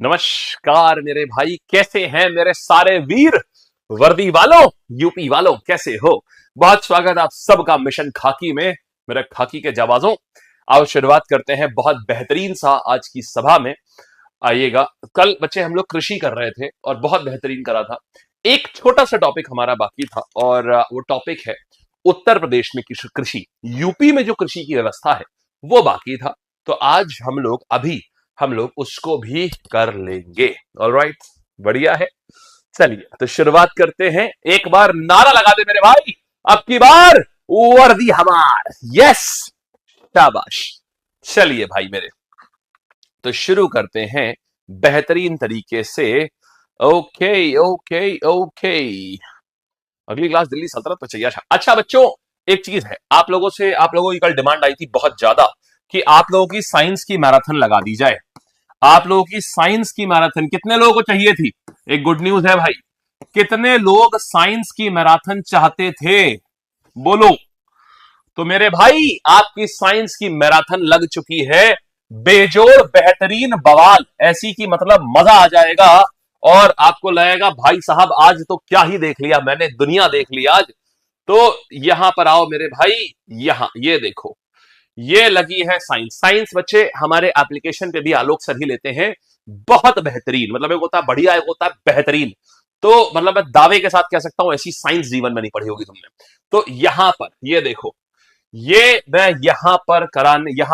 नमस्कार मेरे भाई, कैसे हैं मेरे सारे वीर वर्दी वालों, यूपी वालों, कैसे हो? बहुत स्वागत आप सबका मिशन खाकी में, मेरे खाकी के जवानों। आओ शुरुआत करते हैं बहुत बेहतरीन सा आज की सभा में। आइएगा। कल बच्चे हम लोग कृषि कर रहे थे और बहुत बेहतरीन करा था। एक छोटा सा टॉपिक हमारा बाकी था और वो टॉपिक है उत्तर प्रदेश में कृषि, यूपी में जो कृषि की व्यवस्था है वो बाकी था। तो आज हम लोग उसको भी कर लेंगे। ऑलराइट, बढ़िया है। चलिए तो शुरुआत करते हैं। एक बार नारा लगा दे मेरे भाई, अब की बार वर्दी हमार। यस, शाबाश। चलिए भाई मेरे, तो शुरू करते हैं बेहतरीन तरीके से। ओके ओके ओके, अगली क्लास दिल्ली सल्तनत में चाहिए। अच्छा बच्चों, एक चीज है, आप लोगों की कल डिमांड आई थी बहुत ज्यादा कि आप लोगों की साइंस की मैराथन लगा दी जाए। आप लोगों की साइंस की मैराथन कितने लोगों को चाहिए थी? एक गुड न्यूज है भाई, कितने लोग साइंस की मैराथन चाहते थे? बोलो। तो मेरे भाई, आपकी साइंस की मैराथन लग चुकी है। बेजोड़ बेहतरीन बवाल, ऐसी की मतलब मजा आ जाएगा और आपको लगेगा भाई साहब आज तो क्या ही देख लिया मैंने, दुनिया देख ली आज। तो यहां पर आओ मेरे भाई, यहां ये देखो, ये लगी है साइंस। साइंस बच्चे हमारे एप्लीकेशन पे भी आलोक सर ही लेते हैं। बहुत बेहतरीन, मतलब एक होता है बढ़िया, एक होता है बेहतरीन। तो मतलब मैं दावे के साथ कह सकता हूं ऐसी साइंस जीवन में नहीं पढ़ी होगी तुमने। तो यहां पर ये देखो, ये मैं यहां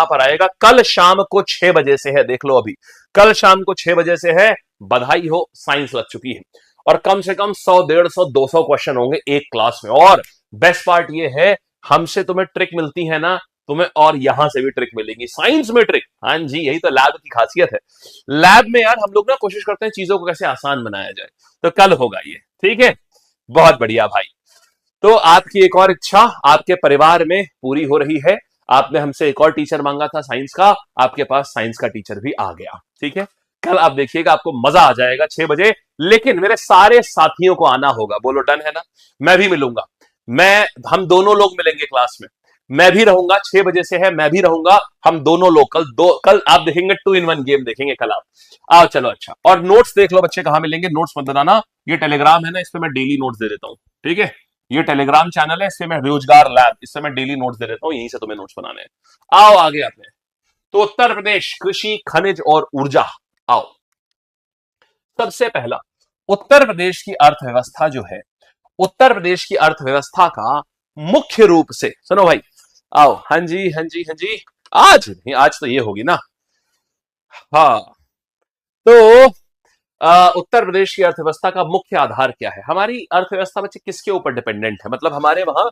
पर आएगा कल शाम को 6 बजे से है। देख लो अभी, कल शाम को 6 बजे से है। बधाई हो, साइंस लग चुकी है। और कम से कम 100, 150, 200 क्वेश्चन होंगे एक क्लास में। और बेस्ट पार्ट ये है, हमसे तुम्हें ट्रिक मिलती है ना, तुम्हें और यहां से भी ट्रिक मिलेगी, साइंस में ट्रिक। हाँ जी, यही तो लैब की खासियत है। लैब में यार हम लोग ना कोशिश करते हैं चीजों को कैसे आसान बनाया जाए। तो कल होगा ये, ठीक है? बहुत बढ़िया भाई। तो आपकी एक और इच्छा आपके परिवार में पूरी हो रही है। आपने हमसे एक और टीचर मांगा था साइंस का, आपके पास साइंस का टीचर भी आ गया। ठीक है, कल आप देखिएगा, आपको मजा आ जाएगा 6 बजे। लेकिन मेरे सारे साथियों को आना होगा। बोलो डन है ना? मैं भी मिलूंगा। हम दोनों लोग मिलेंगे क्लास में। मैं भी रहूंगा, 6 बजे से है, मैं भी रहूंगा। हम दोनों लोग कल आप देखेंगे 2 in 1 गेम देखेंगे कल आप। आओ चलो। अच्छा, और नोट्स देख लो बच्चे, कहां मिलेंगे? नोट्स मत बनाना, ये टेलीग्राम है ना, इस पे मैं डेली नोट्स दे देता हूं। ठीक है, ये टेलीग्राम चैनल है, इससे मैं रोजगार लैब, इससे मैं डेली नोट्स दे देता हूं, यहीं से तुम्हें नोट्स बनाने हैं। आओ आगे आते हैं। तो उत्तर प्रदेश कृषि, खनिज और ऊर्जा। आओ, सबसे पहला, उत्तर प्रदेश की अर्थव्यवस्था जो है, उत्तर प्रदेश की अर्थव्यवस्था का मुख्य रूप से, सुनो भाई, आओ, हाँ जी हाँ जी हाँ जी, आज नहीं, आज तो ये होगी ना। हाँ, तो उत्तर प्रदेश की अर्थव्यवस्था का मुख्य आधार क्या है? हमारी अर्थव्यवस्था बच्चे किसके ऊपर डिपेंडेंट है? मतलब हमारे वहां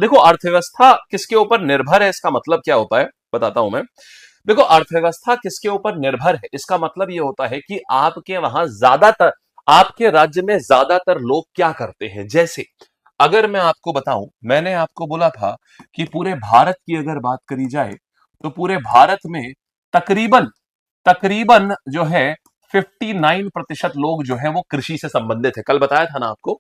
देखो, अर्थव्यवस्था किसके ऊपर निर्भर है, इसका मतलब क्या होता है बताता हूं मैं। देखो, अर्थव्यवस्था किसके ऊपर निर्भर है, इसका मतलब यह होता है कि आपके वहां ज्यादातर, आपके राज्य में ज्यादातर लोग क्या करते हैं। जैसे अगर मैं आपको बताऊं, मैंने आपको बोला था कि पूरे भारत की अगर बात करी जाए तो पूरे भारत में तकरीबन तकरीबन जो है 59% लोग जो है वो कृषि से संबंधित है। कल बताया था ना आपको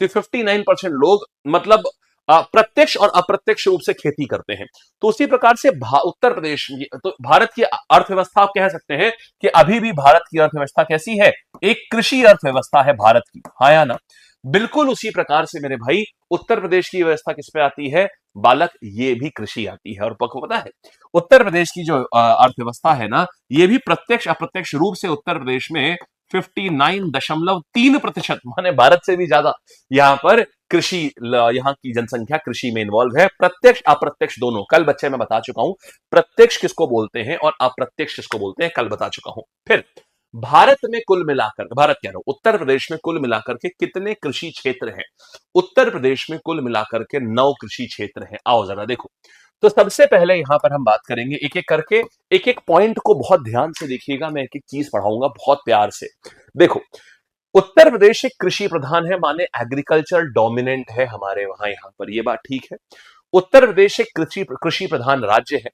कि 59% लोग मतलब प्रत्यक्ष और अप्रत्यक्ष रूप से खेती करते हैं। तो उसी प्रकार से उत्तर प्रदेश, तो भारत की अर्थव्यवस्था आप कह सकते हैं कि अभी भी भारत की अर्थव्यवस्था कैसी है? एक कृषि अर्थव्यवस्था है भारत की। हाँ या ना? बिल्कुल उसी प्रकार से मेरे भाई उत्तर प्रदेश की व्यवस्था किस पे आती है बालक? ये भी कृषि आती है। और आपको पता है उत्तर प्रदेश की जो अर्थव्यवस्था है ना, ये भी प्रत्यक्ष अप्रत्यक्ष रूप से उत्तर प्रदेश में 59.3%, माने भारत से भी ज्यादा यहां पर कृषि, यहां की जनसंख्या कृषि में इन्वॉल्व है, प्रत्यक्ष अप्रत्यक्ष दोनों। कल बच्चे मैं बता चुका हूं प्रत्यक्ष किसको बोलते हैं और अप्रत्यक्ष किसको बोलते हैं, कल बता चुका हूं। फिर भारत में कुल मिलाकर, भारत कह रहा हूं, उत्तर प्रदेश में कुल मिलाकर के कितने कृषि क्षेत्र हैं? उत्तर प्रदेश में कुल मिलाकर के 9 कृषि क्षेत्र हैं। आओ जरा देखो। तो सबसे पहले यहां पर हम बात करेंगे एक एक करके, एक एक पॉइंट को बहुत ध्यान से देखिएगा, मैं एक एक चीज पढ़ाऊंगा बहुत प्यार से। देखो, उत्तर प्रदेश एक कृषि प्रधान है, माने एग्रीकल्चर डोमिनेंट है हमारे वहां, यहां पर ये बात ठीक है। उत्तर प्रदेश एक कृषि प्रधान राज्य है।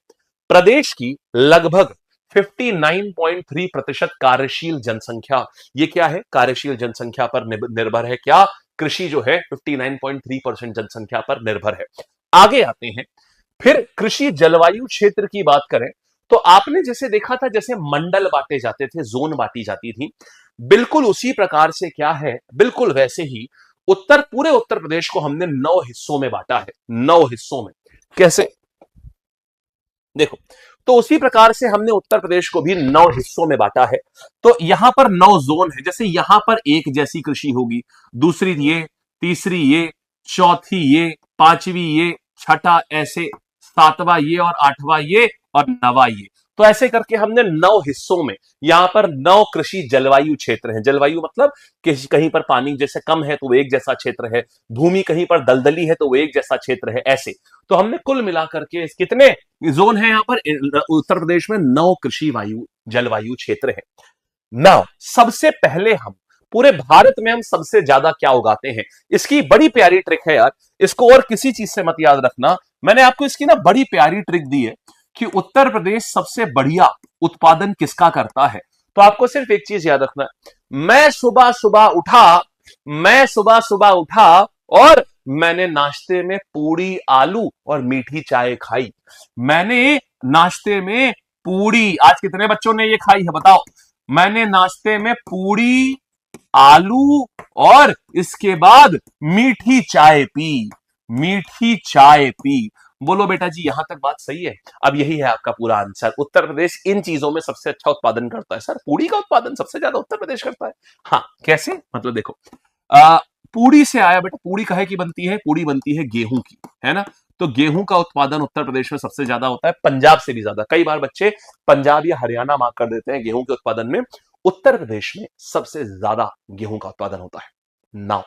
प्रदेश की लगभग 59.3% कार्यशील जनसंख्या, ये क्या है? कार्यशील जनसंख्या पर निर्भर है। क्या? कृषि जो है 59.3% जनसंख्या पर निर्भर है। आगे आते हैं। फिर कृषि जलवायु क्षेत्र की बात करें तो आपने जैसे देखा था, जैसे मंडल बांटे जाते थे, जोन बांटी जाती थी, बिल्कुल उसी प्रकार से क्या है, बिल्कुल वैसे ही पूरे उत्तर प्रदेश को हमने 9 हिस्सों में बांटा है। 9 हिस्सों में कैसे, देखो, तो उसी प्रकार से हमने उत्तर प्रदेश को भी 9 हिस्सों में बांटा है। तो यहां पर 9 जोन है। जैसे यहां पर एक जैसी कृषि होगी, दूसरी ये, तीसरी ये, चौथी ये, पांचवी ये, छठा ऐसे, सातवां ये और आठवां ये और नवा ये। तो ऐसे करके हमने 9 हिस्सों में, यहां पर 9 कृषि जलवायु क्षेत्र हैं। जलवायु मतलब कि कहीं पर पानी जैसे कम है तो वो एक जैसा क्षेत्र है, भूमि कहीं पर दलदली है तो वो एक जैसा क्षेत्र है, ऐसे। तो हमने कुल मिलाकर के कितने जोन है यहां पर उत्तर प्रदेश में? 9 कृषि वायु जलवायु क्षेत्र है। नाउ सबसे पहले हम पूरे भारत में हम सबसे ज्यादा क्या उगाते हैं, इसकी बड़ी प्यारी ट्रिक है यार, इसको और किसी चीज से मत याद रखना। मैंने आपको इसकी ना बड़ी प्यारी ट्रिक दी है कि उत्तर प्रदेश सबसे बढ़िया उत्पादन किसका करता है। तो आपको सिर्फ एक चीज याद रखना है, मैं सुबह सुबह उठा, मैं सुबह सुबह उठा और मैंने नाश्ते में पूड़ी आलू और मीठी चाय खाई। मैंने नाश्ते में पूड़ी, आज कितने बच्चों ने ये खाई है बताओ? मैंने नाश्ते में पूड़ी आलू और इसके बाद मीठी चाय पी, मीठी चाय पी। बोलो बेटा जी, यहां तक बात सही है? अब यही है आपका पूरा आंसर। उत्तर प्रदेश इन चीजों में सबसे अच्छा उत्पादन करता है। सर पूड़ी का उत्पादन सबसे ज्यादा उत्तर प्रदेश करता है? हाँ, कैसे? मतलब देखो, आ, पूड़ी से आया बेटा, पूड़ी काहे की बनती है? पूड़ी बनती है गेहूं की, है ना? तो गेहूं का उत्पादन उत्तर प्रदेश में सबसे ज्यादा होता है, पंजाब से भी ज्यादा। कई बार बच्चे पंजाब या हरियाणा मार्क कर देते हैं गेहूं के उत्पादन में। उत्तर प्रदेश में सबसे ज्यादा गेहूं का उत्पादन होता है। नाउ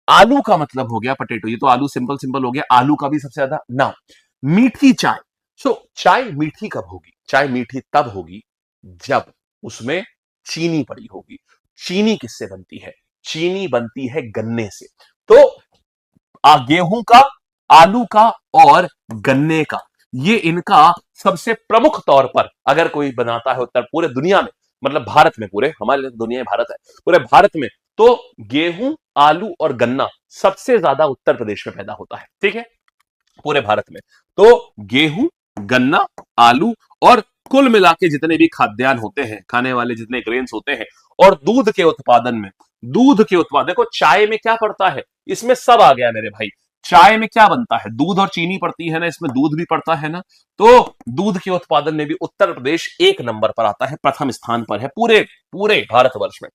आलू का मतलब हो गया पटेटो, ये तो आलू सिंपल सिंपल हो गया, आलू का भी सबसे ज्यादा। नाउ मीठी चाय, सो चाय मीठी कब होगी? चाय मीठी तब होगी जब उसमें चीनी पड़ी होगी। चीनी किससे बनती है? चीनी बनती है गन्ने से। तो गेहूं का, आलू का और गन्ने का, ये इनका सबसे प्रमुख तौर पर अगर कोई बनाता है उत्तर पूरे दुनिया में, मतलब भारत में, पूरे हमारे लिए दुनिया में भारत है, पूरे भारत में तो गेहूं, आलू और गन्ना सबसे ज्यादा उत्तर प्रदेश में पैदा होता है। ठीक है, पूरे भारत में। तो गेहूं, गन्ना, आलू और कुल मिला के जितने भी खाद्यान्न होते हैं, खाने वाले जितने ग्रेन्स होते हैं, और दूध के उत्पादन में, दूध के उत्पादन, देखो चाय में क्या पड़ता है, इसमें सब आ गया मेरे भाई। चाय में क्या बनता है? दूध और चीनी पड़ती है ना, इसमें दूध भी पड़ता है ना। तो दूध के उत्पादन में भी उत्तर प्रदेश एक नंबर पर आता है, प्रथम स्थान पर है पूरे पूरे भारतवर्ष में।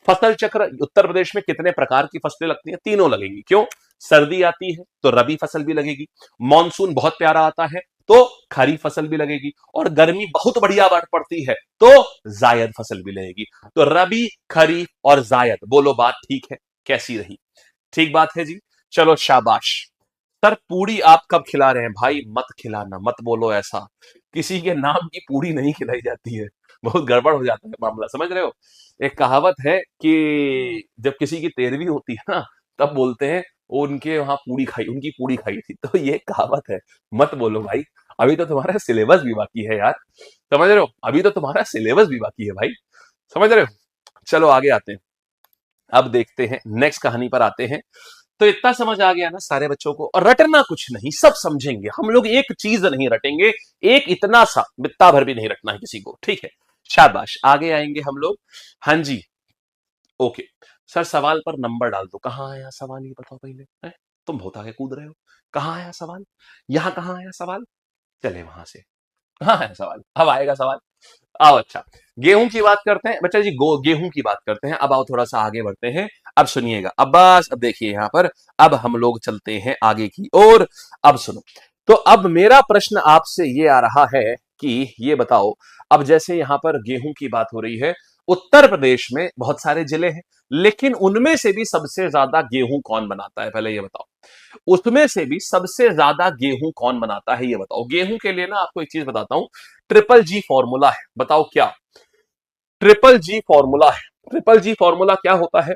फसल चक्र, उत्तर प्रदेश में कितने प्रकार की फसलें लगती हैं? तीनों लगेंगी। क्यों? सर्दी आती है तो रबी फसल भी लगेगी, मॉनसून बहुत प्यारा आता है तो खरीफ फसल भी लगेगी, और गर्मी बहुत बढ़िया पड़ती है तो जायद फसल भी लगेगी। तो रबी, खरीफ और जायद। बोलो बात ठीक है? कैसी रही? ठीक बात है जी। चलो शाबाश। सर पूड़ी आप कब खिला रहे हैं? भाई मत खिलाना, मत बोलो ऐसा, किसी के नाम की पूड़ी नहीं खिलाई जाती है, बहुत गड़बड़ हो जाता है मामला, समझ रहे हो? एक कहावत है कि जब किसी की 13वीं होती है ना, तब बोलते हैं उनके वहां पूड़ी खाई, उनकी पूड़ी खाई थी। तो ये कहावत है, मत बोलो भाई, अभी तो तुम्हारा सिलेबस भी बाकी है यार, समझ रहे हो? अभी तो तुम्हारा सिलेबस भी बाकी है भाई, समझ रहे हो? चलो आगे आते हैं, अब देखते हैं नेक्स्ट कहानी पर आते हैं। तो इतना समझ आ गया ना सारे बच्चों को? और रटना कुछ नहीं, सब समझेंगे हम लोग, एक चीज नहीं रटेंगे, एक इतना सा बित्ता भर भी नहीं रटना है किसी को, ठीक है? शाबाश, आगे आएंगे हम लोग। हाँ जी, ओके। सर सवाल पर नंबर डाल दो। कहां आया सवाल ये बताओ पहले, है? तुम बहुत आगे कूद रहे हो। कहां आया सवाल? यहां कहां आया सवाल? चले वहां से, कहां आया सवाल? अब आएगा सवाल। आओ, अच्छा, गेहूं की बात करते हैं बच्चा जी, गेहूं की बात करते हैं। अब आओ थोड़ा सा आगे बढ़ते हैं। अब सुनिएगा, अब बस, अब देखिए यहां पर, अब हम लोग चलते हैं आगे की ओर। अब सुनो, तो अब मेरा प्रश्न आपसे ये आ रहा है कि ये बताओ, अब जैसे यहां पर गेहूं की बात हो रही है, उत्तर प्रदेश में बहुत सारे जिले हैं, लेकिन उनमें से भी सबसे ज्यादा गेहूं कौन बनाता है? पहले ये बताओ, उसमें से भी सबसे ज्यादा गेहूं कौन बनाता है, ये बताओ। गेहूं के लिए ना आपको एक चीज बताता हूं, ट्रिपल जी फॉर्मूला है। बताओ क्या ट्रिपल जी फॉर्मूला है? ट्रिपल जी फॉर्मूला क्या होता है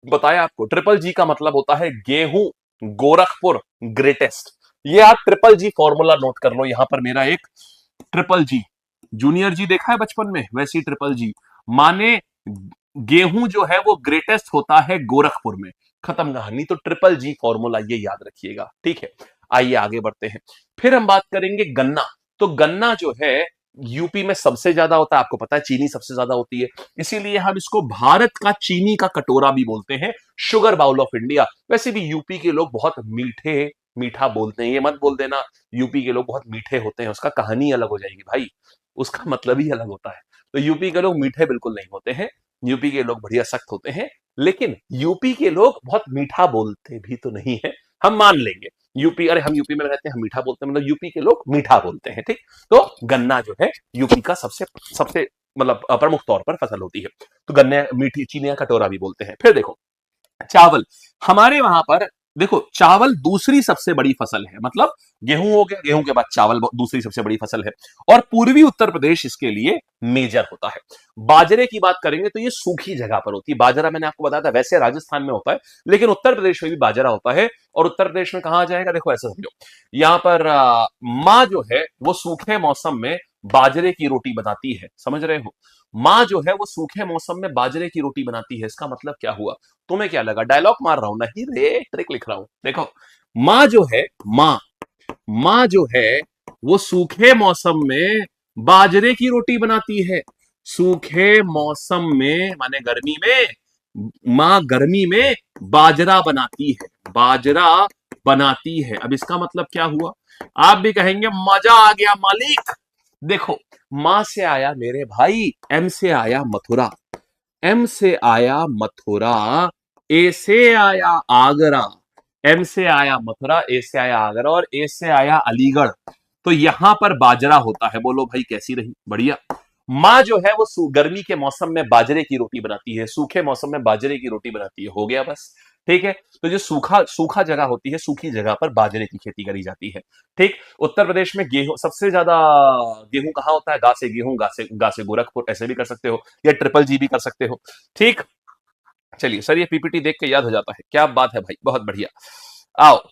बताया आपको? ट्रिपल जी का मतलब होता है गेहूं, गोरखपुर, ग्रेटेस्ट। ये आप ट्रिपल जी फॉर्मूला नोट कर लो। यहां पर मेरा एक ट्रिपल जी, जूनियर जी देखा है बचपन में, वैसी ट्रिपल जी माने गेहूं जो है वो ग्रेटेस्ट होता है गोरखपुर में, खत्म कहानी। तो ट्रिपल जी फॉर्मूला ये याद रखिएगा, ठीक है? आइए आगे बढ़ते हैं। फिर हम बात करेंगे गन्ना। तो गन्ना जो है यूपी में सबसे ज्यादा होता है, आपको पता है चीनी सबसे ज्यादा होती है, इसीलिए हम इसको भारत का चीनी का कटोरा भी बोलते हैं, शुगर बाउल ऑफ इंडिया। वैसे भी यूपी के लोग बहुत मीठा बोलते हैं, ये मत बोल देना यूपी के लोग बहुत मीठे होते हैं, उसका कहानी अलग हो जाएगी भाई, उसका मतलब ही अलग होता है। तो यूपी के लोग मीठे बिल्कुल नहीं होते हैं, यूपी के लोग बढ़िया सख्त होते हैं, लेकिन यूपी के लोग बहुत मीठा बोलते भी तो नहीं है, हम मान लेंगे यूपी, अरे हम यूपी में रहते हैं हम मीठा बोलते हैं, मतलब यूपी के लोग मीठा बोलते हैं, ठीक। तो गन्ना जो है यूपी का सबसे सबसे मतलब प्रमुख तौर पर फसल होती है, तो गन्ने मीठी चीनी का कटोरा भी बोलते हैं। फिर देखो चावल, हमारे वहां पर देखो चावल दूसरी सबसे बड़ी फसल है, मतलब गेहूं हो गया, गेहूं के बाद चावल दूसरी सबसे बड़ी फसल है, और पूर्वी उत्तर प्रदेश इसके लिए मेजर होता है। बाजरे की बात करेंगे तो ये सूखी जगह पर होती है, बाजरा मैंने आपको बताया था वैसे राजस्थान में होता है, लेकिन उत्तर प्रदेश में भी बाजरा होता है। और उत्तर प्रदेश में कहा जाएगा, देखो ऐसा समझो, यहां पर माँ जो है वो सूखे मौसम में बाजरे की रोटी बनाती है, समझ रहे हो, माँ जो है वो सूखे मौसम में बाजरे की रोटी बनाती है, इसका मतलब क्या हुआ, तुम्हें क्या लगा डायलॉग मार रहा हूं, नहीं रे ट्रिक लिख रहा हूं। देखो माँ जो है, माँ जो है वो सूखे मौसम में बाजरे की रोटी बनाती है, सूखे मौसम में माने गर्मी में माँ गर्मी में बाजरा बनाती है, बाजरा बनाती है। अब इसका मतलब क्या हुआ, आप भी कहेंगे मजा आ गया मालिक। देखो मां से आया मेरे भाई, एम से आया मथुरा, एम से आया मथुरा, ए से आया आगरा, एम से आया मथुरा, ए से आया आगरा, और ए से आया अलीगढ़। तो यहां पर बाजरा होता है, बोलो भाई कैसी रही, बढ़िया। माँ जो है वो गर्मी के मौसम में बाजरे की रोटी बनाती है, सूखे मौसम में बाजरे की रोटी बनाती है, हो गया बस, ठीक है। तो जो सूखा सूखा जगह होती है, सूखी जगह पर बाजरे की खेती करी जाती है, ठीक। उत्तर प्रदेश में गेहूं सबसे ज्यादा, गेहूं कहाँ होता है, गा से गेहूं, गा से गोरखपुर, ऐसे भी कर सकते हो, या ट्रिपल जी भी कर सकते हो, ठीक। चलिए सर ये पीपीटी देख के याद हो जाता है, क्या बात है भाई, बहुत बढ़िया। आओ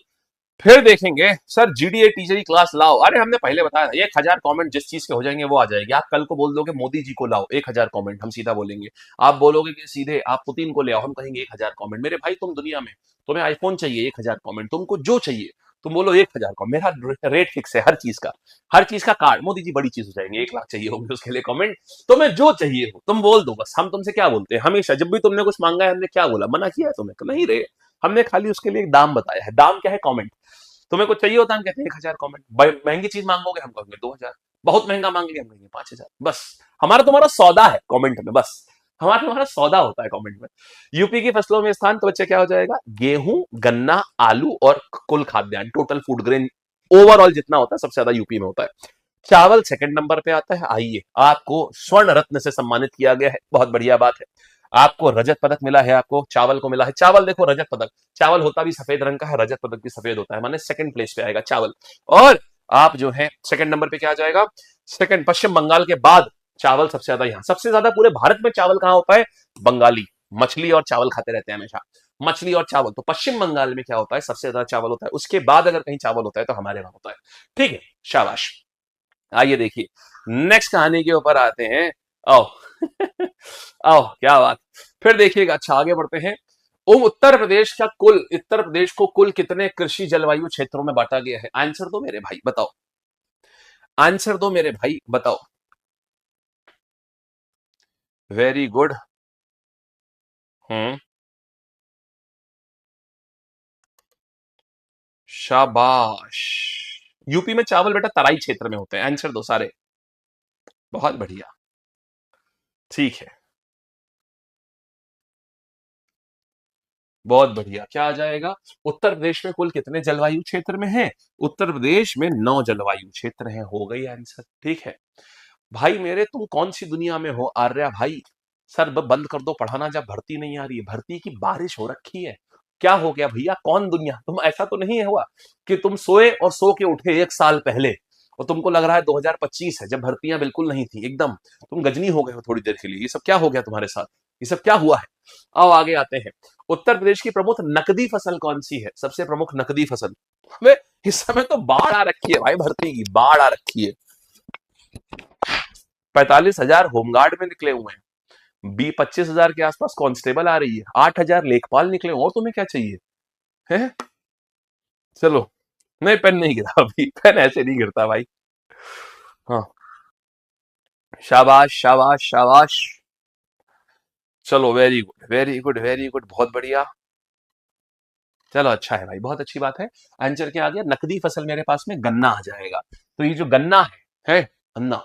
फिर देखेंगे सर जीडीए टीचर की क्लास लाओ, अरे हमने पहले बताया था 1000 कमेंट जिस चीज के हो जाएंगे वो आ जाएगी। आप कल को बोल दोगे मोदी जी को लाओ 1000 कमेंट, हम सीधा बोलेंगे। आप बोलोगे कि सीधे आप पुतिन को ले आओ, हम कहेंगे 1000 कमेंट। मेरे भाई तुम दुनिया में, तुम्हें आईफोन चाहिए 1000 कमेंट, तुमको जो चाहिए तुम बोलो 1000 कमेंट, मेरा रेट फिक्स है हर चीज का, हर चीज का कार्ड। मोदी जी बड़ी चीज हो जाएंगे, 1 लाख चाहिए होंगे उसके लिए कमेंट, तुम्हें जो चाहिए हो तुम बोल दो बस। हम तुमसे क्या बोलते हैं हमेशा, जब भी तुमने कुछ मांगा है हमने क्या बोला, मना किया है तुम्हें, नहीं रे, हमने खाली उसके लिए एक दाम बताया है। दाम क्या है, कमेंट। तुम्हें कुछ चाहिए होता है हम कहते हैं 1000 कमेंट, महंगी चीज मांगोगे हम कहेंगे 2000, बहुत महंगा मांगेंगे हम कहेंगे 5000, बस हमारा तुम्हारा सौदा है कमेंट में, बस हमारा तुम्हारा सौदा होता है कमेंट में। यूपी की फसलों में स्थान तो बच्चे क्या हो जाएगा, गेहूं, गन्ना, आलू और कुल खाद्यान्न, टोटल फूड ग्रेन ओवरऑल जितना होता है सबसे ज्यादा यूपी में होता है। चावल सेकंड नंबर पे आता है। आइए आपको स्वर्ण रत्न से सम्मानित किया गया है, बहुत बढ़िया बात है, आपको रजत पदक मिला है, आपको चावल को मिला है। चावल देखो रजत पदक, चावल होता भी सफेद रंग का है, रजत पदक भी सफेद होता है, माने सेकंड प्लेस पे आएगा चावल। और आप जो है सेकंड नंबर पे क्या आ जाएगा, सेकंड पश्चिम बंगाल के बाद चावल सबसे ज्यादा, यहां सबसे ज्यादा पूरे भारत में चावल कहां होता है, बंगाली मछली और चावल खाते रहते हैं हमेशा, मछली और चावल, तो पश्चिम बंगाल में क्या होता है सबसे ज्यादा चावल होता है, उसके बाद अगर कहीं चावल होता है तो हमारे वहां होता है, ठीक है, शाबाश। आइए देखिए नेक्स्ट कहानी के ऊपर आते हैं, आओ आओ क्या बात। फिर देखिएगा, अच्छा आगे बढ़ते हैं। उत्तर प्रदेश को कुल कितने कृषि जलवायु क्षेत्रों में बांटा गया है, आंसर दो मेरे भाई बताओ, आंसर दो मेरे भाई बताओ। Very good. हम्म, शाबाश। यूपी में चावल बेटा तराई क्षेत्र में होते हैं, आंसर दो सारे, बहुत बढ़िया, ठीक है, बहुत बढ़िया। क्या आ जाएगा, उत्तर प्रदेश में कुल कितने जलवायु क्षेत्र में है, उत्तर प्रदेश में 9 जलवायु क्षेत्र हैं, हो गई आंसर, ठीक है। भाई मेरे तुम कौन सी दुनिया में हो आर्या भाई, सर बंद कर दो पढ़ाना, जब भर्ती नहीं आ रही है, भर्ती की बारिश हो रखी है, क्या हो गया भैया, कौन दुनिया, तुम ऐसा तो नहीं हुआ कि तुम सोए और सो के उठे 1 साल पहले और तुमको लग रहा है 2025 है, जब भर्तियां बिल्कुल नहीं थी एकदम, तुम गजनी हो गए हो थोड़ी देर के लिए, ये सब क्या हो गया तुम्हारे साथ, ये सब क्या हुआ है। आओ आगे आते हैं, उत्तर प्रदेश की प्रमुख नकदी फसल कौन सी है, सबसे प्रमुख नकदी फसल, हमें इस समय तो बाढ़ आ रखी है भाई, भर्ती की बाढ़ आ रखी है, 45,000 होमगार्ड में निकले हुए हैं, 25,000 के आसपास कांस्टेबल आ रही है, 8,000 लेखपाल निकले हुए, और तुम्हें क्या चाहिए है। चलो, नहीं पेन नहीं गिरा अभी, पेन ऐसे नहीं गिरता भाई, हाँ, शाबाश शाबाश शाबाश। चलो very good very good very good, बहुत बढ़िया। चलो अच्छा है भाई, बहुत अच्छी बात है। आंसर क्या आ गया? नकदी फसल मेरे पास में गन्ना आ जाएगा। तो ये जो गन्ना है गन्ना,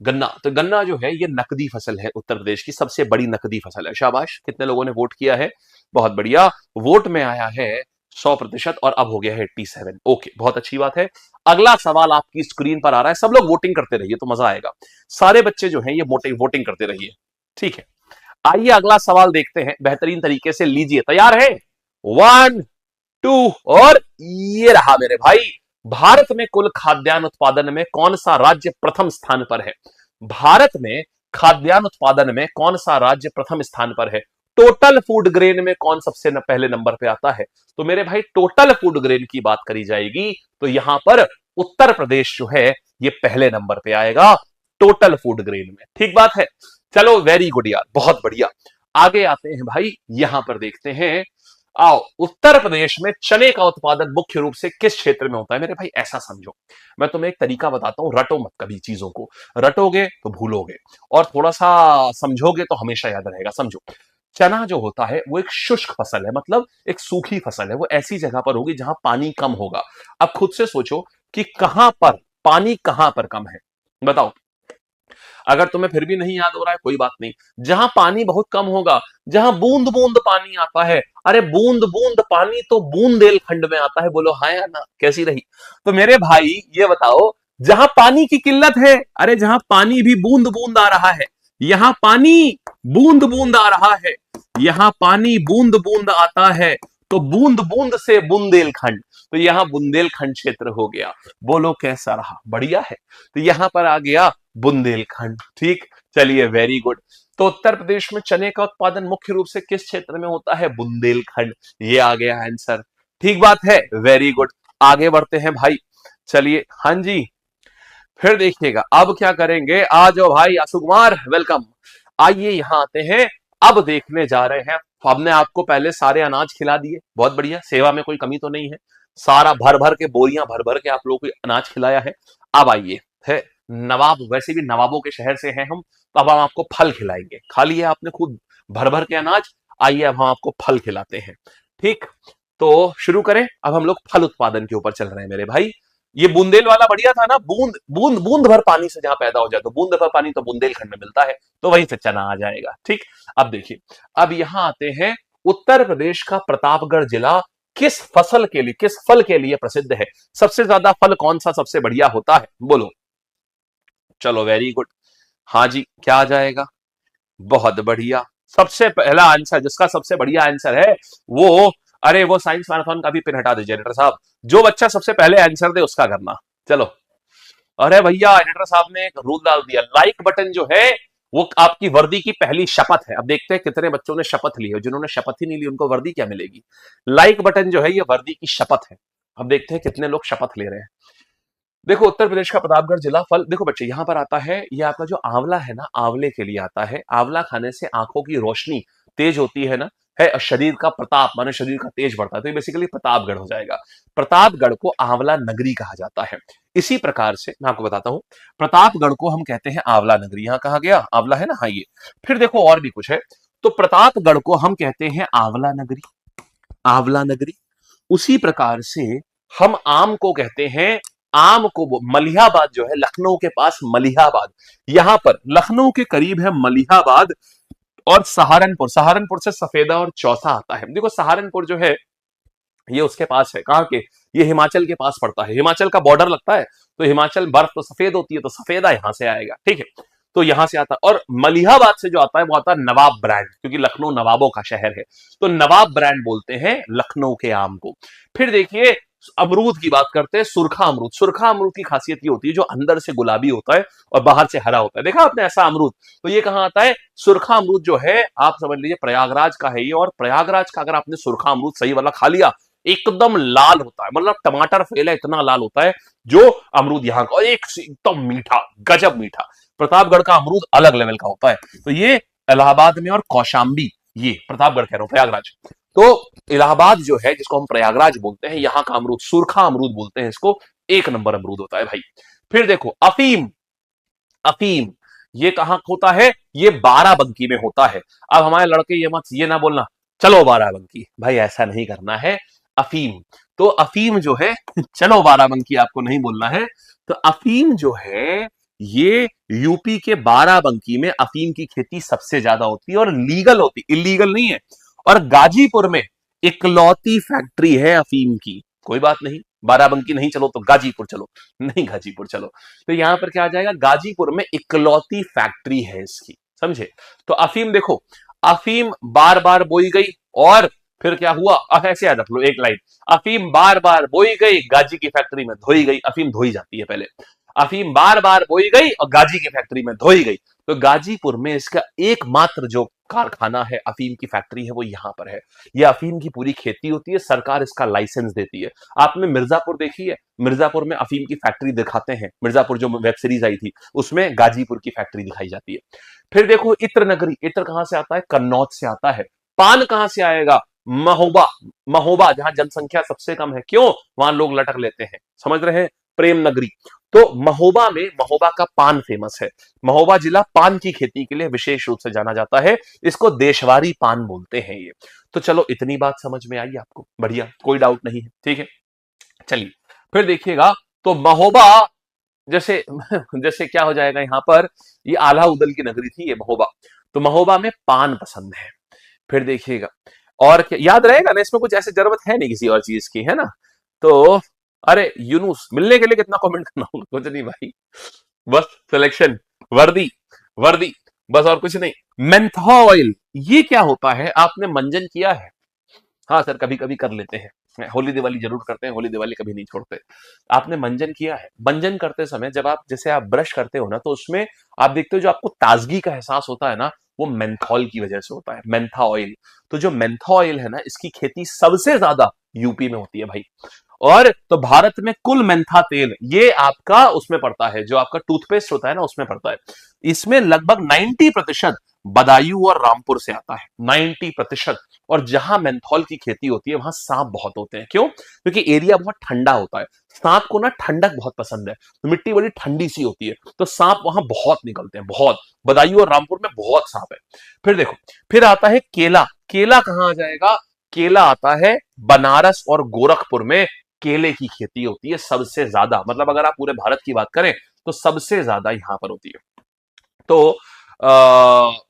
गन्ना तो गन्ना जो है ये नकदी फसल है, उत्तर प्रदेश की सबसे बड़ी नकदी फसल है। शाबाश, कितने लोगों ने वोट किया है? बहुत बढ़िया। वोट में आया है 100% और अब हो गया है 87। ओके, बहुत अच्छी बात है। अगला सवाल आपकी स्क्रीन पर आ रहा है, सब लोग वोटिंग करते रहिए तो मजा आएगा। सारे बच्चे जो हैं ये वोटिंग वोटिंग करते रहिए, ठीक है। आइए अगला सवाल देखते हैं बेहतरीन तरीके से। लीजिए, तैयार है? 1 2 और ये रहा मेरे भाई। भारत में कुल खाद्यान्न उत्पादन में कौन सा राज्य प्रथम स्थान पर है? भारत में खाद्यान्न उत्पादन में कौन सा राज्य प्रथम स्थान पर है? टोटल फूड ग्रेन में कौन सबसे पहले नंबर पे आता है? तो मेरे भाई टोटल फूड ग्रेन की बात करी जाएगी तो यहां पर उत्तर प्रदेश जो है ये पहले नंबर पे आएगा टोटल फूड ग्रेन में। ठीक बात है। चलो वेरी गुड यार, बहुत बढ़िया। आगे आते हैं भाई, यहां पर देखते हैं। आओ, उत्तर प्रदेश में चने का उत्पादन मुख्य रूप से किस क्षेत्र में होता है? मेरे भाई ऐसा समझो, मैं तुम्हें एक तरीका बताता हूं, रटो मत कभी चीजों को। रटोगे तो भूलोगे और थोड़ा सा समझोगे तो हमेशा याद रहेगा। समझो, चना जो होता है वो एक शुष्क फसल है, मतलब एक सूखी फसल है। वो ऐसी जगह पर होगी जहां पानी कम होगा। अब खुद से सोचो कि कहां पर पानी, कहां पर कम है, बताओ। अगर तुम्हें फिर भी नहीं याद हो रहा है कोई बात नहीं। जहां पानी बहुत कम होगा, जहां बूंद बूंद पानी आता है, अरे बूंद बूंद पानी तो बुंदेलखंड में आता है। बोलो हाँ या ना, कैसी रही? तो मेरे भाई ये बताओ, जहां पानी की किल्लत है, अरे जहां पानी भी बूंद बूंद आ रहा है, यहां पानी बूंद बूंद आ रहा है, यहां पानी बूंद बूंद आता है, तो बूंद बूंद से बुंदेलखंड, तो यहां बुंदेलखंड क्षेत्र हो गया। बोलो कैसा रहा? बढ़िया है। तो यहां पर आ गया बुंदेलखंड। ठीक, चलिए वेरी गुड। तो उत्तर प्रदेश में चने का उत्पादन मुख्य रूप से किस क्षेत्र में होता है? बुंदेलखंड। ये आ गया आंसर। ठीक बात है, वेरी गुड। आगे बढ़ते हैं भाई, चलिए। हाँ जी, फिर देखिएगा अब क्या करेंगे। आ जाओ भाई सुकुमार, वेलकम। आइए यहां आते हैं, अब देखने जा रहे हैं। हमने आपको पहले सारे अनाज खिला दिए, बहुत बढ़िया, सेवा में कोई कमी तो नहीं है। सारा भर भर के बोरियां भर भर के आप लोगों को अनाज खिलाया है। अब आइए, है नवाब, वैसे भी नवाबों के शहर से हैं हम, तो अब हम आपको फल खिलाएंगे। खा लिया आपने खुद भर भर के अनाज, आइए अब हम आपको फल खिलाते हैं। ठीक, तो शुरू करें। अब हम लोग फल उत्पादन के ऊपर चल रहे हैं मेरे भाई। ये बुंदेल वाला बढ़िया था ना, बूंद बूंद बूंद भर पानी से जहां पैदा हो जाए, तो बूंद भर पानी तो बुंदेलखंड में मिलता है, तो वहीं से चना आ जाएगा। ठीक, अब देखिए, अब यहां आते हैं। उत्तर प्रदेश का प्रतापगढ़ जिला किस फसल के लिए, किस फल के लिए प्रसिद्ध है? सबसे ज्यादा फल कौन सा सबसे बढ़िया होता है? बोलो। चलो वेरी गुड। हाँ जी, क्या आ जाएगा? बहुत बढ़िया। सबसे पहला आंसर, जिसका सबसे बढ़िया आंसर है वो, अरे वो साइंस मैराथन का भी पिन हटा दीजिए एडिटर साहब। जो बच्चा सबसे पहले आंसर दे उसका करना। चलो, अरे भैया एडिटर साहब ने एक रूल डाल दिया, लाइक बटन जो है वो आपकी वर्दी की पहली शपथ है। अब देखते हैं कितने बच्चों ने शपथ ली है। जिन्होंने शपथ ही नहीं ली उनको वर्दी क्या मिलेगी? लाइक बटन जो है ये वर्दी की शपथ है। अब देखते हैं कितने लोग शपथ ले रहे हैं। देखो, उत्तर प्रदेश का प्रतापगढ़ जिला फल, देखो बच्चे यहां पर आता है, ये आपका जो आंवला है ना, आंवले के लिए आता है। आंवला खाने से आंखों की रोशनी तेज होती है ना, है शरीर का प्रताप, माने शरीर का तेज बढ़ता है, तो ये बेसिकली प्रतापगढ़ हो जाएगा। प्रतापगढ़ को आंवला नगरी कहा जाता है। इसी प्रकार से मैं आपको बताता हूं, प्रतापगढ़ को हम कहते हैं आंवला नगरी। यहां कहा गया आंवला है ना, हाँ ये। फिर देखो और भी कुछ है, तो प्रतापगढ़ को हम कहते हैं आंवला नगरी, आंवला नगरी। उसी प्रकार से हम आम को कहते हैं, आम को मलिहाबाद जो है, लखनऊ के पास मलिहाबाद, यहां पर लखनऊ के करीब है मलिहाबाद। और सहारनपुर, सहारनपुर से सफेदा और चौसा आता है। देखो सहारनपुर जो है ये उसके पास है, कहां के? ये हिमाचल के पास पड़ता है, हिमाचल का बॉर्डर लगता है, तो हिमाचल बर्फ तो सफेद होती है, तो सफेदा यहां से आएगा। ठीक है, तो यहां से आता है। और मलिहाबाद से जो आता है वो आता है नवाब ब्रांड, क्योंकि लखनऊ नवाबों का शहर है, तो नवाब ब्रांड बोलते हैं लखनऊ के आम को। फिर देखिए, अमरूद की बात करते हैं, सुरखा अमरूद। सुरखा अमरूद की खासियत ये होती है जो अंदर से गुलाबी होता है और बाहर से हरा होता है। देखा आपने ऐसा अमरूद? तो ये कहां आता है? सुरखा अमरूद जो है आप समझ लीजिए प्रयागराज का है ये। और प्रयागराज का अगर आपने सुरखा अमरूद सही वाला खा लिया, एकदम लाल होता है, मतलब टमाटर फेल है इतना लाल होता है जो अमरूद यहाँ का, और एक एकदम मीठा, गजब मीठा। प्रतापगढ़ का अमरूद अलग लेवल का होता है। तो ये इलाहाबाद में, और कौशाम्बी, ये प्रतापगढ़ कह रहा हूं, प्रयागराज। तो इलाहाबाद जो है जिसको हम प्रयागराज बोलते हैं, यहां का अमरूद सुरखा अमरूद बोलते हैं इसको, एक नंबर अमरूद होता है भाई। फिर देखो अफीम, अफीम ये कहां होता है? ये बाराबंकी में होता है। अब हमारे लड़के ये ना बोलना चलो बाराबंकी, भाई ऐसा नहीं करना है। अफीम, तो अफीम जो है चलो बाराबंकी आपको नहीं बोलना है। तो अफीम जो है ये यूपी के बाराबंकी में अफीम की खेती सबसे ज्यादा होती है और लीगल होती, इलीगल नहीं है। और गाजीपुर में इकलौती फैक्ट्री है अफीम की। कोई बात नहीं, बाराबंकी नहीं चलो तो गाजीपुर चलो, नहीं गाजीपुर चलो। तो यहां पर क्या आ जाएगा? गाजीपुर में इकलौती फैक्ट्री है इसकी, समझे? तो अफीम देखो, अफीम बार बार बोई गई और फिर क्या हुआ? अब ऐसे याद रख लो एक लाइन, अफीम बार बार बोई गई, गाजी की फैक्ट्री में धोई गई। अफीम धोई जाती है पहले, अफीम बार बार बोई गई और गाजी की फैक्ट्री में धोई गई। तो गाजीपुर में इसका एकमात्र जो कारखाना है, अफीम की फैक्ट्री है, वो यहां पर है। ये अफीम की पूरी खेती होती है, सरकार इसका लाइसेंस देती है। आपने मिर्जापुर देखी है? मिर्जापुर में अफीम की फैक्ट्री दिखाते हैं, मिर्जापुर जो वेब सीरीज आई थी उसमें गाजीपुर की फैक्ट्री दिखाई जाती है। फिर देखो इत्र नगरी, इत्र कहां से आता है? कन्नौज से आता है। पान कहां से आएगा? महोबा, महोबा जहां जनसंख्या सबसे कम है, क्यों? वहां लोग लटक लेते हैं, समझ रहे हैं? प्रेम नगरी। तो महोबा में महोबा का पान फेमस है। महोबा जिला पान की खेती के लिए विशेष रूप से जाना जाता है, इसको देशवारी पान बोलते हैं ये। तो चलो इतनी बात समझ में आई आपको? बढ़िया, कोई डाउट नहीं है, ठीक है। चलिए फिर देखिएगा, तो महोबा जैसे जैसे क्या हो जाएगा यहां पर? ये आल्हा उदल की नगरी थी ये महोबा, तो महोबा में पान पसंद है। फिर देखिएगा और क्या याद रहेगा ना, इसमें कुछ ऐसे जरूरत है नहीं किसी और चीज की, है ना? तो अरे यूनुस मिलने के लिए कितना कमेंट करना होगा, कुछ नहीं भाई, बस सिलेक्शन, वर्दी, वर्दी, बस और कुछ नहीं। मेंथॉल ये क्या होता है? आपने मंजन किया है? हाँ सर कभी कभी कर लेते हैं, होली दिवाली जरूर करते हैं, होली दिवाली कभी नहीं छोड़ते। आपने मंजन किया है? मंजन करते समय जब आप जैसे आप ब्रश करते हो ना, तो उसमें आप देखते हो जो आपको ताजगी का एहसास होता है ना, वो मेंथॉल की वजह से होता है, मेंथा ऑयल। तो जो मेंथा ऑयल है ना, इसकी खेती सबसे ज्यादा यूपी में होती है भाई। और तो भारत में कुल मेंथा तेल ये आपका उसमें पड़ता है, जो आपका टूथपेस्ट होता है ना उसमें पड़ता है। इसमें लगभग 90% बदायूं और रामपुर से आता है, 90%। और जहां मेंथॉल की खेती होती है वहां सांप बहुत होते हैं, क्यों? क्योंकि एरिया बहुत ठंडा होता है, सांप को ना ठंडक बहुत पसंद है, तो मिट्टी बड़ी ठंडी सी होती है, तो सांप वहां बहुत निकलते हैं, बहुत। बदायूं और रामपुर में बहुत सांप है। फिर देखो, फिर आता है केला। केला कहां आ जाएगा? केला आता है बनारस और गोरखपुर में। केले की खेती होती है सबसे ज्यादा, मतलब अगर आप पूरे भारत की बात करें तो सबसे ज्यादा यहां पर होती है। तो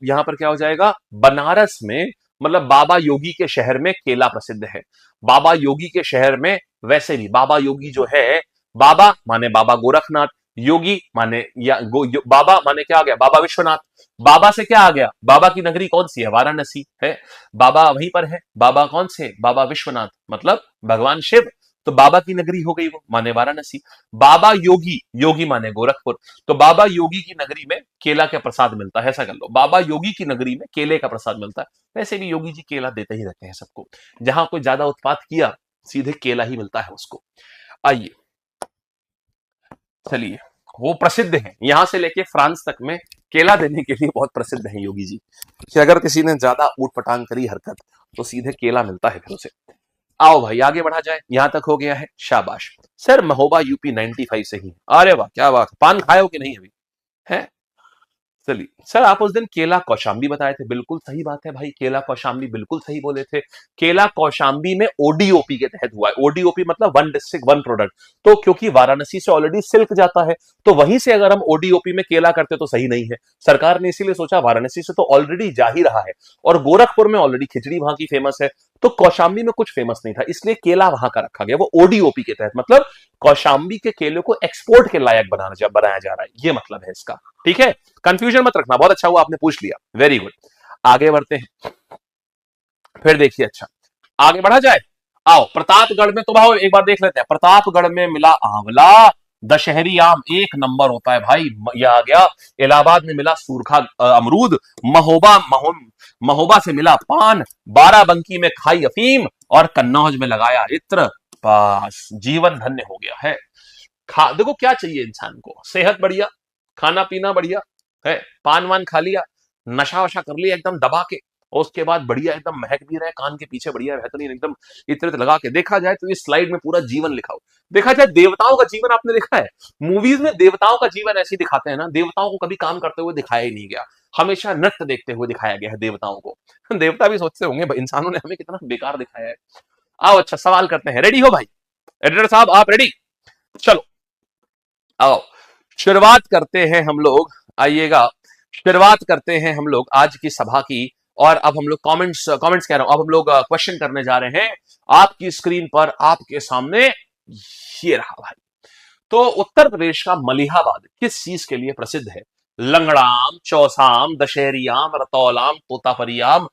यहां पर क्या हो जाएगा? बनारस में, मतलब बाबा योगी के शहर में केला प्रसिद्ध है। बाबा योगी के शहर में, वैसे भी बाबा योगी जो है, बाबा माने बाबा गोरखनाथ, योगी माने बाबा माने क्या आ गया? बाबा विश्वनाथ। बाबा से क्या आ गया? बाबा की नगरी कौन सी है? वाराणसी है। बाबा वहीं पर है। बाबा कौन से? बाबा विश्वनाथ, मतलब भगवान शिव। तो बाबा की नगरी हो गई वो, माने वाराणसी। बाबा योगी, योगी माने गोरखपुर। तो बाबा योगी की नगरी में केला का प्रसाद मिलता है, ऐसा कर लो, बाबा योगी की नगरी में केले का प्रसाद मिलता है। वैसे भी योगी जी केला देते ही रहते हैं सबको, जहां कोई ज्यादा उत्पात किया सीधे केला ही मिलता है उसको। आइए चलिए, वो प्रसिद्ध है, यहां से लेके फ्रांस तक में केला देने के लिए बहुत प्रसिद्ध है योगी जी, कि अगर किसी ने ज्यादा ऊट पटांग करी हरकत तो सीधे केला मिलता है फिर उसे। आओ भाई आगे बढ़ा जाए, यहां तक हो गया है, शाबाश। सर महोबा यूपी 95 से ही। अरे वाह क्या बात, पान खाए हो कि नहीं अभी? है? चलिए सर, आप उस दिन केला कौशाम्बी बताए थे, बिल्कुल सही बात है भाई, केला कौशाम्बी बिल्कुल सही बोले थे। केला कौशाम्बी में ओडीओपी के तहत हुआ है। ओडीओपी मतलब वन डिस्ट्रिक्ट वन प्रोडक्ट। तो क्योंकि वाराणसी से ऑलरेडी सिल्क जाता है, तो वहीं से अगर हम ओडीओपी में केला करते तो सही नहीं है। सरकार ने इसीलिए सोचा वाराणसी से तो ऑलरेडी जा ही रहा है, और गोरखपुर में ऑलरेडी खिचड़ी वहां की फेमस है, तो कौशाम्बी में कुछ फेमस नहीं था, इसलिए केला वहां का रखा गया। वो ओडीओपी के तहत, मतलब कौशाम्बी के केले को एक्सपोर्ट के लायक बनाया जा रहा है, ये मतलब है इसका। ठीक है, कंफ्यूजन मत रखना, बहुत अच्छा हुआ आपने पूछ लिया, वेरी गुड। आगे बढ़ते हैं, फिर देखिए, अच्छा आगे बढ़ा जाए। आओ प्रतापगढ़ में, तो भाव एक बार देख लेते हैं, प्रतापगढ़ में मिला आंवला, दशहरी आम एक नंबर होता है भाई, यह आ गया। इलाहाबाद में मिला सूरखा अमरूद, महोबा से मिला पान, बाराबंकी में खाई अफीम, और कन्नौज में लगाया इत्र। बस जीवन धन्य हो गया है। देखो क्या चाहिए इंसान को? सेहत बढ़िया, खाना पीना बढ़िया है, पान वान खा लिया, नशा वशा कर लिया एकदम दबा के, और उसके बाद बढ़िया एकदम महक भी रहे कान के पीछे, बढ़िया बेहतरीन एकदम इत्र लगा के देखा जाए तो इस स्लाइड में पूरा जीवन लिखा हो। देखा जाए देवताओं का जीवन आपने देखा है, मूवीज में देवताओं का जीवन ऐसे दिखाते हैं ना, देवताओं को कभी काम करते हुए दिखाया ही नहीं गया, हमेशा नृत्य देखते हुए दिखाया गया है देवताओं को। देवता भी सोचते होंगे इंसानों ने हमें कितना बेकार दिखाया है। आओ अच्छा सवाल करते हैं, रेडी हो भाई? एडिटर साहब आप रेडी? चलो आओ शुरुआत करते हैं हम लोग, आइएगा शुरुआत करते हैं हम लोग आज की सभा की। और अब हम लोग कमेंट्स कमेंट्स कह रहा हूं, अब हम लोग क्वेश्चन करने जा रहे हैं आपकी स्क्रीन पर, आपके सामने ये रहा भाई। तो उत्तर प्रदेश का मलिहाबाद किस चीज के लिए प्रसिद्ध है? लंगड़ाम, चौसाम, दशहरी आम, रतौलाम, तोतापरी आम,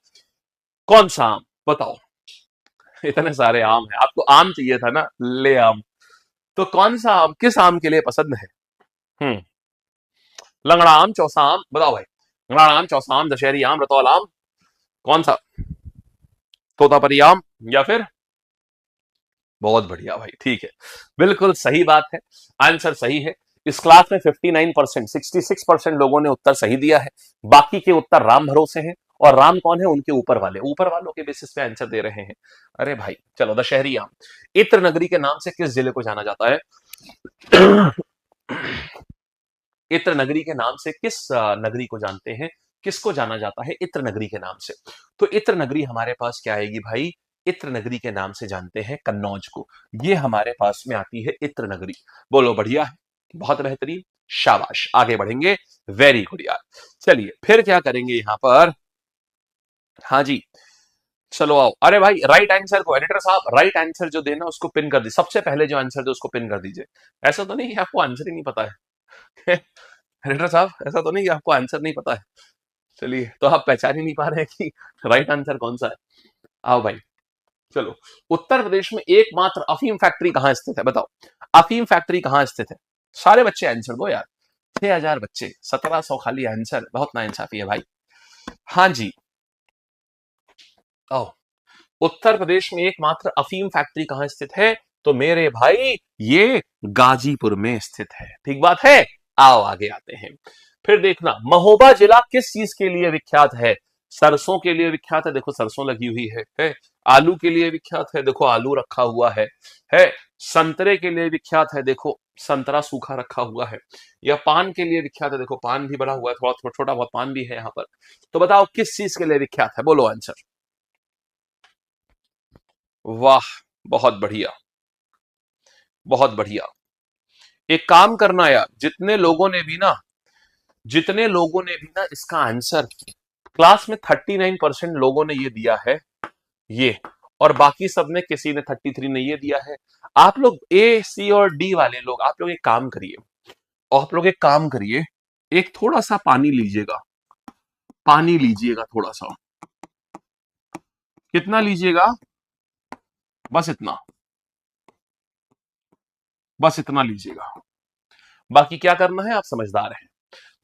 कौन सा आम बताओ? इतने सारे आम है, आपको आम चाहिए था ना, ले आम। तो कौन सा आम किस आम के लिए पसंद है? लंगड़ा आम, चौसा आम, बताओ भाई। लंगड़ा आम, चौसा आम, दशहरी आम, रतौल आम, कौन सा? तोतापरी आम या फिर? बहुत बढ़िया भाई, ठीक है, बिल्कुल सही बात है, आंसर सही है। इस क्लास में 59%, 66% लोगों ने उत्तर सही दिया है, बाकी के उत्तर राम भरोसे हैं। और राम कौन है? उनके ऊपर वाले, ऊपर वालों के बेसिस पे आंसर दे रहे हैं। अरे भाई चलो, दशहरी आम। इत्र नगरी के नाम से किस जिले को जाना जाता है? इत्र नगरी के नाम से किस नगरी को जानते हैं, किसको जाना जाता है इत्र नगरी के नाम से? तो इत्र नगरी हमारे पास क्या आएगी भाई? इत्र नगरी के नाम से जानते हैं कन्नौज को, ये हमारे पास में आती है इत्र नगरी। बोलो बढ़िया है, बहुत बेहतरीन, शाबाश, आगे बढ़ेंगे, वेरी गुड यार। चलिए फिर क्या करेंगे यहां पर? हाँ जी चलो आओ। अरे भाई राइट आंसर को, एडिटर साहब राइट आंसर जो देना उसको पिन कर दीजिए, सबसे पहले जो आंसर दे उसको पिन कर दीजिए। ऐसा तो नहीं है आपको आंसर ही नहीं पता है? एडिटर साहब ऐसा तो नहीं कि आपको आंसर नहीं पता है? चलिए तो आप पहचान ही नहीं पा रहे हैं कि राइट आंसर कौन सा है। आओ भाई चलो, उत्तर प्रदेश में एकमात्र अफीम फैक्ट्री कहां स्थित है बताओ? अफीम फैक्ट्री कहां स्थित है? सारे बच्चे आंसर दो यार, 6000 बच्चे, 1700 खाली आंसर, बहुत नाइंसाफी है भाई। हाँ जी आओ, उत्तर प्रदेश में एकमात्र अफीम फैक्ट्री कहां स्थित है? तो मेरे भाई ये गाजीपुर में स्थित है, ठीक बात है। आओ आगे आते हैं, फिर देखना महोबा जिला किस चीज के लिए विख्यात है? सरसों के लिए विख्यात है, देखो सरसों लगी हुई है। आलू के लिए विख्यात है, देखो आलू रखा हुआ है। संतरे के लिए विख्यात है, देखो संतरा सूखा रखा हुआ है। या पान के लिए विख्यात है, देखो पान भी बड़ा हुआ है, थोड़ा छोटा बहुत पान भी है यहां पर। तो बताओ किस चीज के लिए विख्यात है, बोलो आंसर। वाह, बहुत बढ़िया, बहुत बढ़िया। एक काम करना यार, जितने लोगों ने भी ना इसका आंसर, क्लास में 39% लोगों ने ये दिया है ये, और बाकी सब ने, किसी ने 33 ने ये दिया है। आप लोग ए सी और डी वाले लोग, आप लोग एक काम करिए, एक थोड़ा सा पानी लीजिएगा, थोड़ा सा। कितना लीजिएगा? बस इतना, लीजिएगा। बाकी क्या करना है आप समझदार हैं।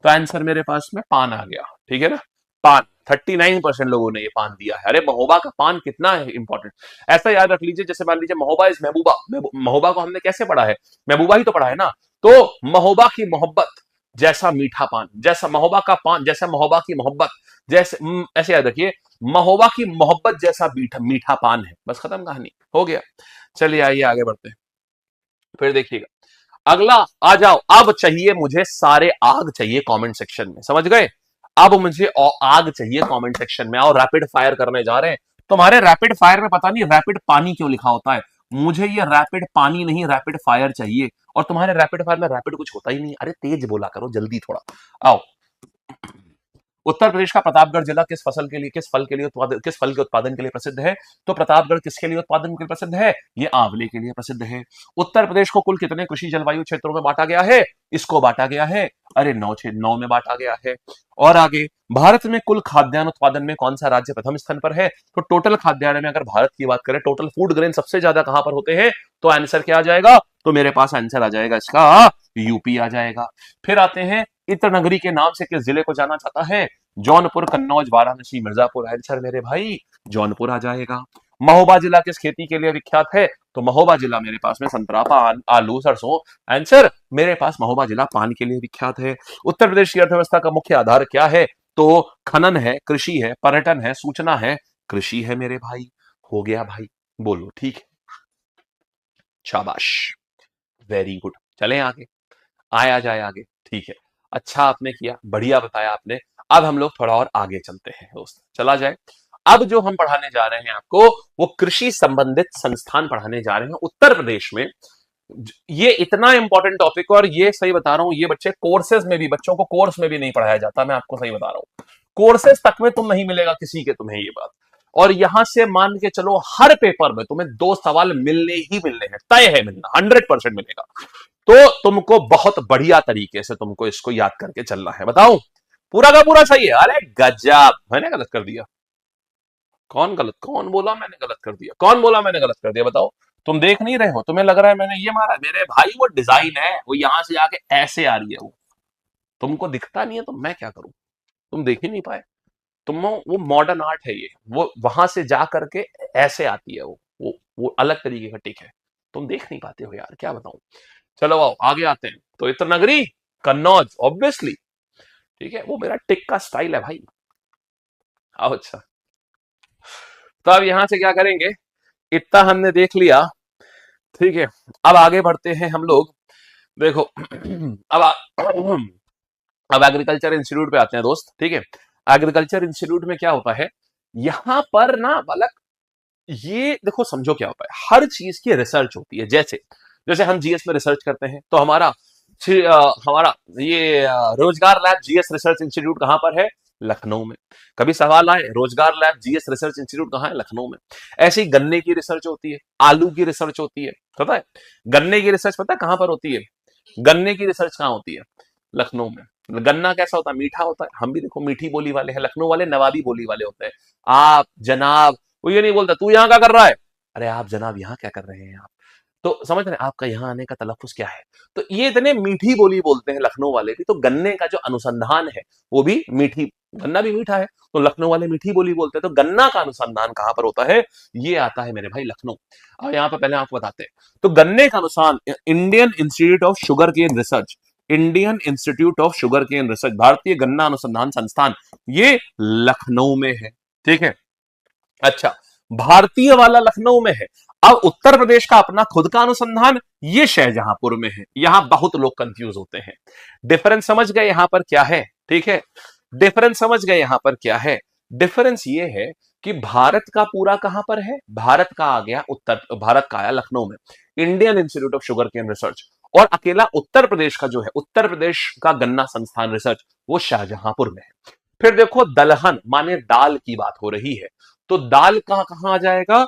तो आंसर मेरे पास में पान आ गया, ठीक है ना? पान, 39% लोगों ने ये पान दिया है। अरे महोबा का पान कितना है इंपॉर्टेंट, ऐसा याद रख लीजिए, जैसे मान लीजिए महोबा इज महबूबा, महोबा को हमने कैसे पढ़ा है? महबूबा ही तो पढ़ा है ना। तो महोबा की मोहब्बत जैसा मीठा पान, जैसा महोबा का पान, जैसा महोबा की मोहब्बत, जैसे ऐसे याद रखिए, महोबा की मोहब्बत जैसा मीठा मीठा पान है। बस खत्म कहानी, हो गया। चलिए आइए आगे बढ़ते हैं, फिर देखिएगा अगला। आ जाओ, अब चाहिए मुझे सारे आग चाहिए कमेंट सेक्शन में, समझ गए? अब मुझे आग चाहिए कमेंट सेक्शन में। आओ रैपिड फायर करने जा रहे हैं। तुम्हारे रैपिड फायर में पता नहीं रैपिड पानी क्यों लिखा होता है, मुझे ये रैपिड पानी नहीं रैपिड फायर चाहिए। और तुम्हारे रैपिड फायर में रैपिड कुछ होता ही नहीं। अरे तेज बोला करो, जल्दी थोड़ा। आओ, उत्तर प्रदेश का प्रतापगढ़ जिला किस फल के उत्पादन के लिए प्रसिद्ध है? तो प्रतापगढ़ किसके लिए उत्पादन के लिए प्रसिद्ध है? ये आंवले के लिए प्रसिद्ध है। उत्तर प्रदेश को कुल कितने कृषि जलवायु क्षेत्रों में बांटा गया है? इसको बांटा गया है, अरे 9 में बांटा गया है। और आगे, भारत में कुल खाद्यान्न उत्पादन में कौन सा राज्य प्रथम स्थान पर है? तो टोटल खाद्यान्न में अगर भारत की बात करें, टोटल फूड ग्रेन सबसे ज्यादा कहां पर होते हैं? तो आंसर क्या आ जाएगा? तो मेरे पास आंसर आ जाएगा इसका, यूपी आ जाएगा। फिर आते हैं, इत्र नगरी के नाम से किस जिले को जाना जाता है? जौनपुर, कन्नौज, वाराणसी, मिर्जापुर। आंसर मेरे भाई जौनपुर आ जाएगा। महोबा जिला किस खेती के लिए विख्यात है? तो महोबा जिला मेरे पास में संतरा, पान, आलू, सरसों। आंसर मेरे पास महोबा जिला पान के लिए विख्यात है। उत्तर प्रदेश की अर्थव्यवस्था का मुख्य आधार क्या है? तो खनन है, कृषि है, पर्यटन है, सूचना है, कृषि है मेरे भाई। हो गया भाई, बोलो ठीक है, शाबाश, वेरी गुड। चलें आगे, आया जाए आगे, ठीक है। अच्छा आपने किया, बढ़िया बताया आपने। अब हम लोग थोड़ा और आगे चलते हैं दोस्त, चला जाए। अब जो हम पढ़ाने जा रहे हैं आपको, वो कृषि संबंधित संस्थान पढ़ाने जा रहे हैं उत्तर प्रदेश में। ये इतना इंपॉर्टेंट टॉपिक, और ये सही बता रहा हूं, ये बच्चे कोर्सेज में भी, बच्चों को कोर्स में भी नहीं पढ़ाया जाता, मैं आपको सही बता रहा हूं। कोर्सेज तक में तुम नहीं मिलेगा किसी के, तुम्हें ये बात। और यहां से मान के चलो हर पेपर में तुम्हें 2 सवाल मिलने ही मिलने हैं, तय है मिलना, 100% मिलेगा। तो तुमको बहुत बढ़िया तरीके से तुमको इसको याद करके चलना है। बताऊं, पूरा का पूरा सही है। अरे गजब, मैंने गलत कर दिया? कौन गलत, कौन बोला मैंने गलत कर दिया, कौन बोला मैंने गलत कर दिया, बताओ। तुम देख नहीं रहे हो, तुम्हें लग रहा है मैंने ये मारा? मेरे भाई वो डिजाइन है, वो यहां से जाके ऐसे आ रही है, वो तुमको दिखता नहीं है, तो मैं क्या करूं, तुम देख ही नहीं पाए। तुम वो मॉडर्न आर्ट है ये, वो वहां से जा करके ऐसे आती है, वो अलग तरीके का टिक है, तुम देख नहीं पाते हो यार, क्या बताऊं। चलो आओ आगे आते हैं। तो इत्र नगरी, कन्नौज, ऑब्वियसली, ठीक है, वो मेरा टिक का स्टाइल है भाई। आओ, अच्छा, तो अब यहां से क्या करेंगे, इतना हमने देख लिया, ठीक है। अब आगे बढ़ते हैं हम लोग, देखो अब एग्रीकल्चर इंस्टीट्यूट पे आते हैं दोस्त, ठीक है। एग्रीकल्चर इंस्टीट्यूट में क्या होता है, यहां पर ना बालक, ये देखो समझो क्या होता है, हर चीज की रिसर्च होती है। जैसे जैसे हम जीएस में रिसर्च करते हैं, तो हमारा ये रोजगार लैब जीएस रिसर्च इंस्टीट्यूट कहां पर है? लखनऊ में। कभी सवाल आए, रोजगार लैब जीएस रिसर्च इंस्टीट्यूट कहां है? लखनऊ में। ऐसे ही गन्ने की रिसर्च होती है, आलू की रिसर्च होती है, पता है? गन्ने की रिसर्च पता है कहां पर होती है? गन्ने की रिसर्च कहां होती है? लखनऊ में। गन्ना कैसा होता है? मीठा होता है। हम भी देखो मीठी बोली वाले हैं, लखनऊ वाले नवाबी बोली वाले होते हैं। आप जनाब, वो ये नहीं बोलता तू यहां क्या कर रहा है, अरे आप जनाब यहाँ क्या कर रहे हैं आप, तो समझ रहे हैं आपका यहाँ आने का तलफ्फुज क्या है। तो ये इतने मीठी बोली बोलते हैं लखनऊ वाले भी। तो गन्ने का जो अनुसंधान है वो भी मीठी, गन्ना भी मीठा है, तो लखनऊ वाले मीठी बोली बोलते हैं। तो गन्ना का अनुसंधान कहां पर होता है? ये आता है मेरे भाई लखनऊ। और यहाँ पर पहले आपको बताते हैं, तो गन्ने का अनुसंधान Indian Institute of Sugar Cane Research, Indian Institute of Sugar Cane Research, भारतीय गन्ना अनुसंधान संस्थान, ये लखनऊ में है, ठीक है। अच्छा, भारतीय वाला लखनऊ में है। अब उत्तर प्रदेश का अपना खुद का अनुसंधान ये शाहजहांपुर में है। यहां बहुत लोग कंफ्यूज होते हैं। डिफरेंस समझ गए यहां पर क्या है? ठीक है, डिफरेंस समझ गए यहां पर क्या है? डिफरेंस ये है कि भारत का पूरा कहां पर है? भारत का आ गया भारत का आया लखनऊ में, Indian Institute of Sugar Cane Research. और अकेला उत्तर प्रदेश का जो है, उत्तर प्रदेश का गन्ना संस्थान रिसर्च, वो शाहजहांपुर में है। फिर देखो दलहन माने दाल की बात हो रही है, तो दाल कहां आ जाएगा?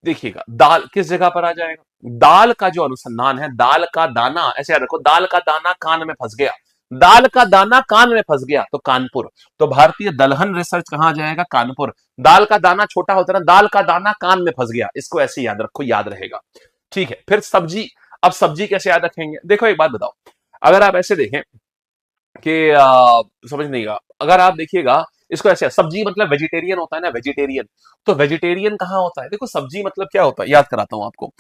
देखिएगा, दाल किस जगह पर आ जाएगा? दाल का जो अनुसंधान है, दाल का दाना, ऐसे याद रखो, दाल का दाना कान में फंस गया, दाल का दाना कान में फंस गया तो कानपुर। तो भारतीय दलहन रिसर्च कहां आ जाएगा? कानपुर। दाल का दाना छोटा होता है ना, दाल का दाना कान में फंस गया, इसको ऐसे याद रखो, याद रहेगा, ठीक है। फिर सब्जी, अब सब्जी कैसे याद रखेंगे? देखो एक बात बताओ, अगर आप ऐसे देखें कि समझ नहीं गा, अगर आप देखिएगा इसको ऐसे, सब्जी मतलब वेजिटेरियन होता है ना, वेजिटेरियन, तो वेजिटेरियन कहां होता है? देखो सब्जी मतलब क्या होता है, याद कराता हूं आपको।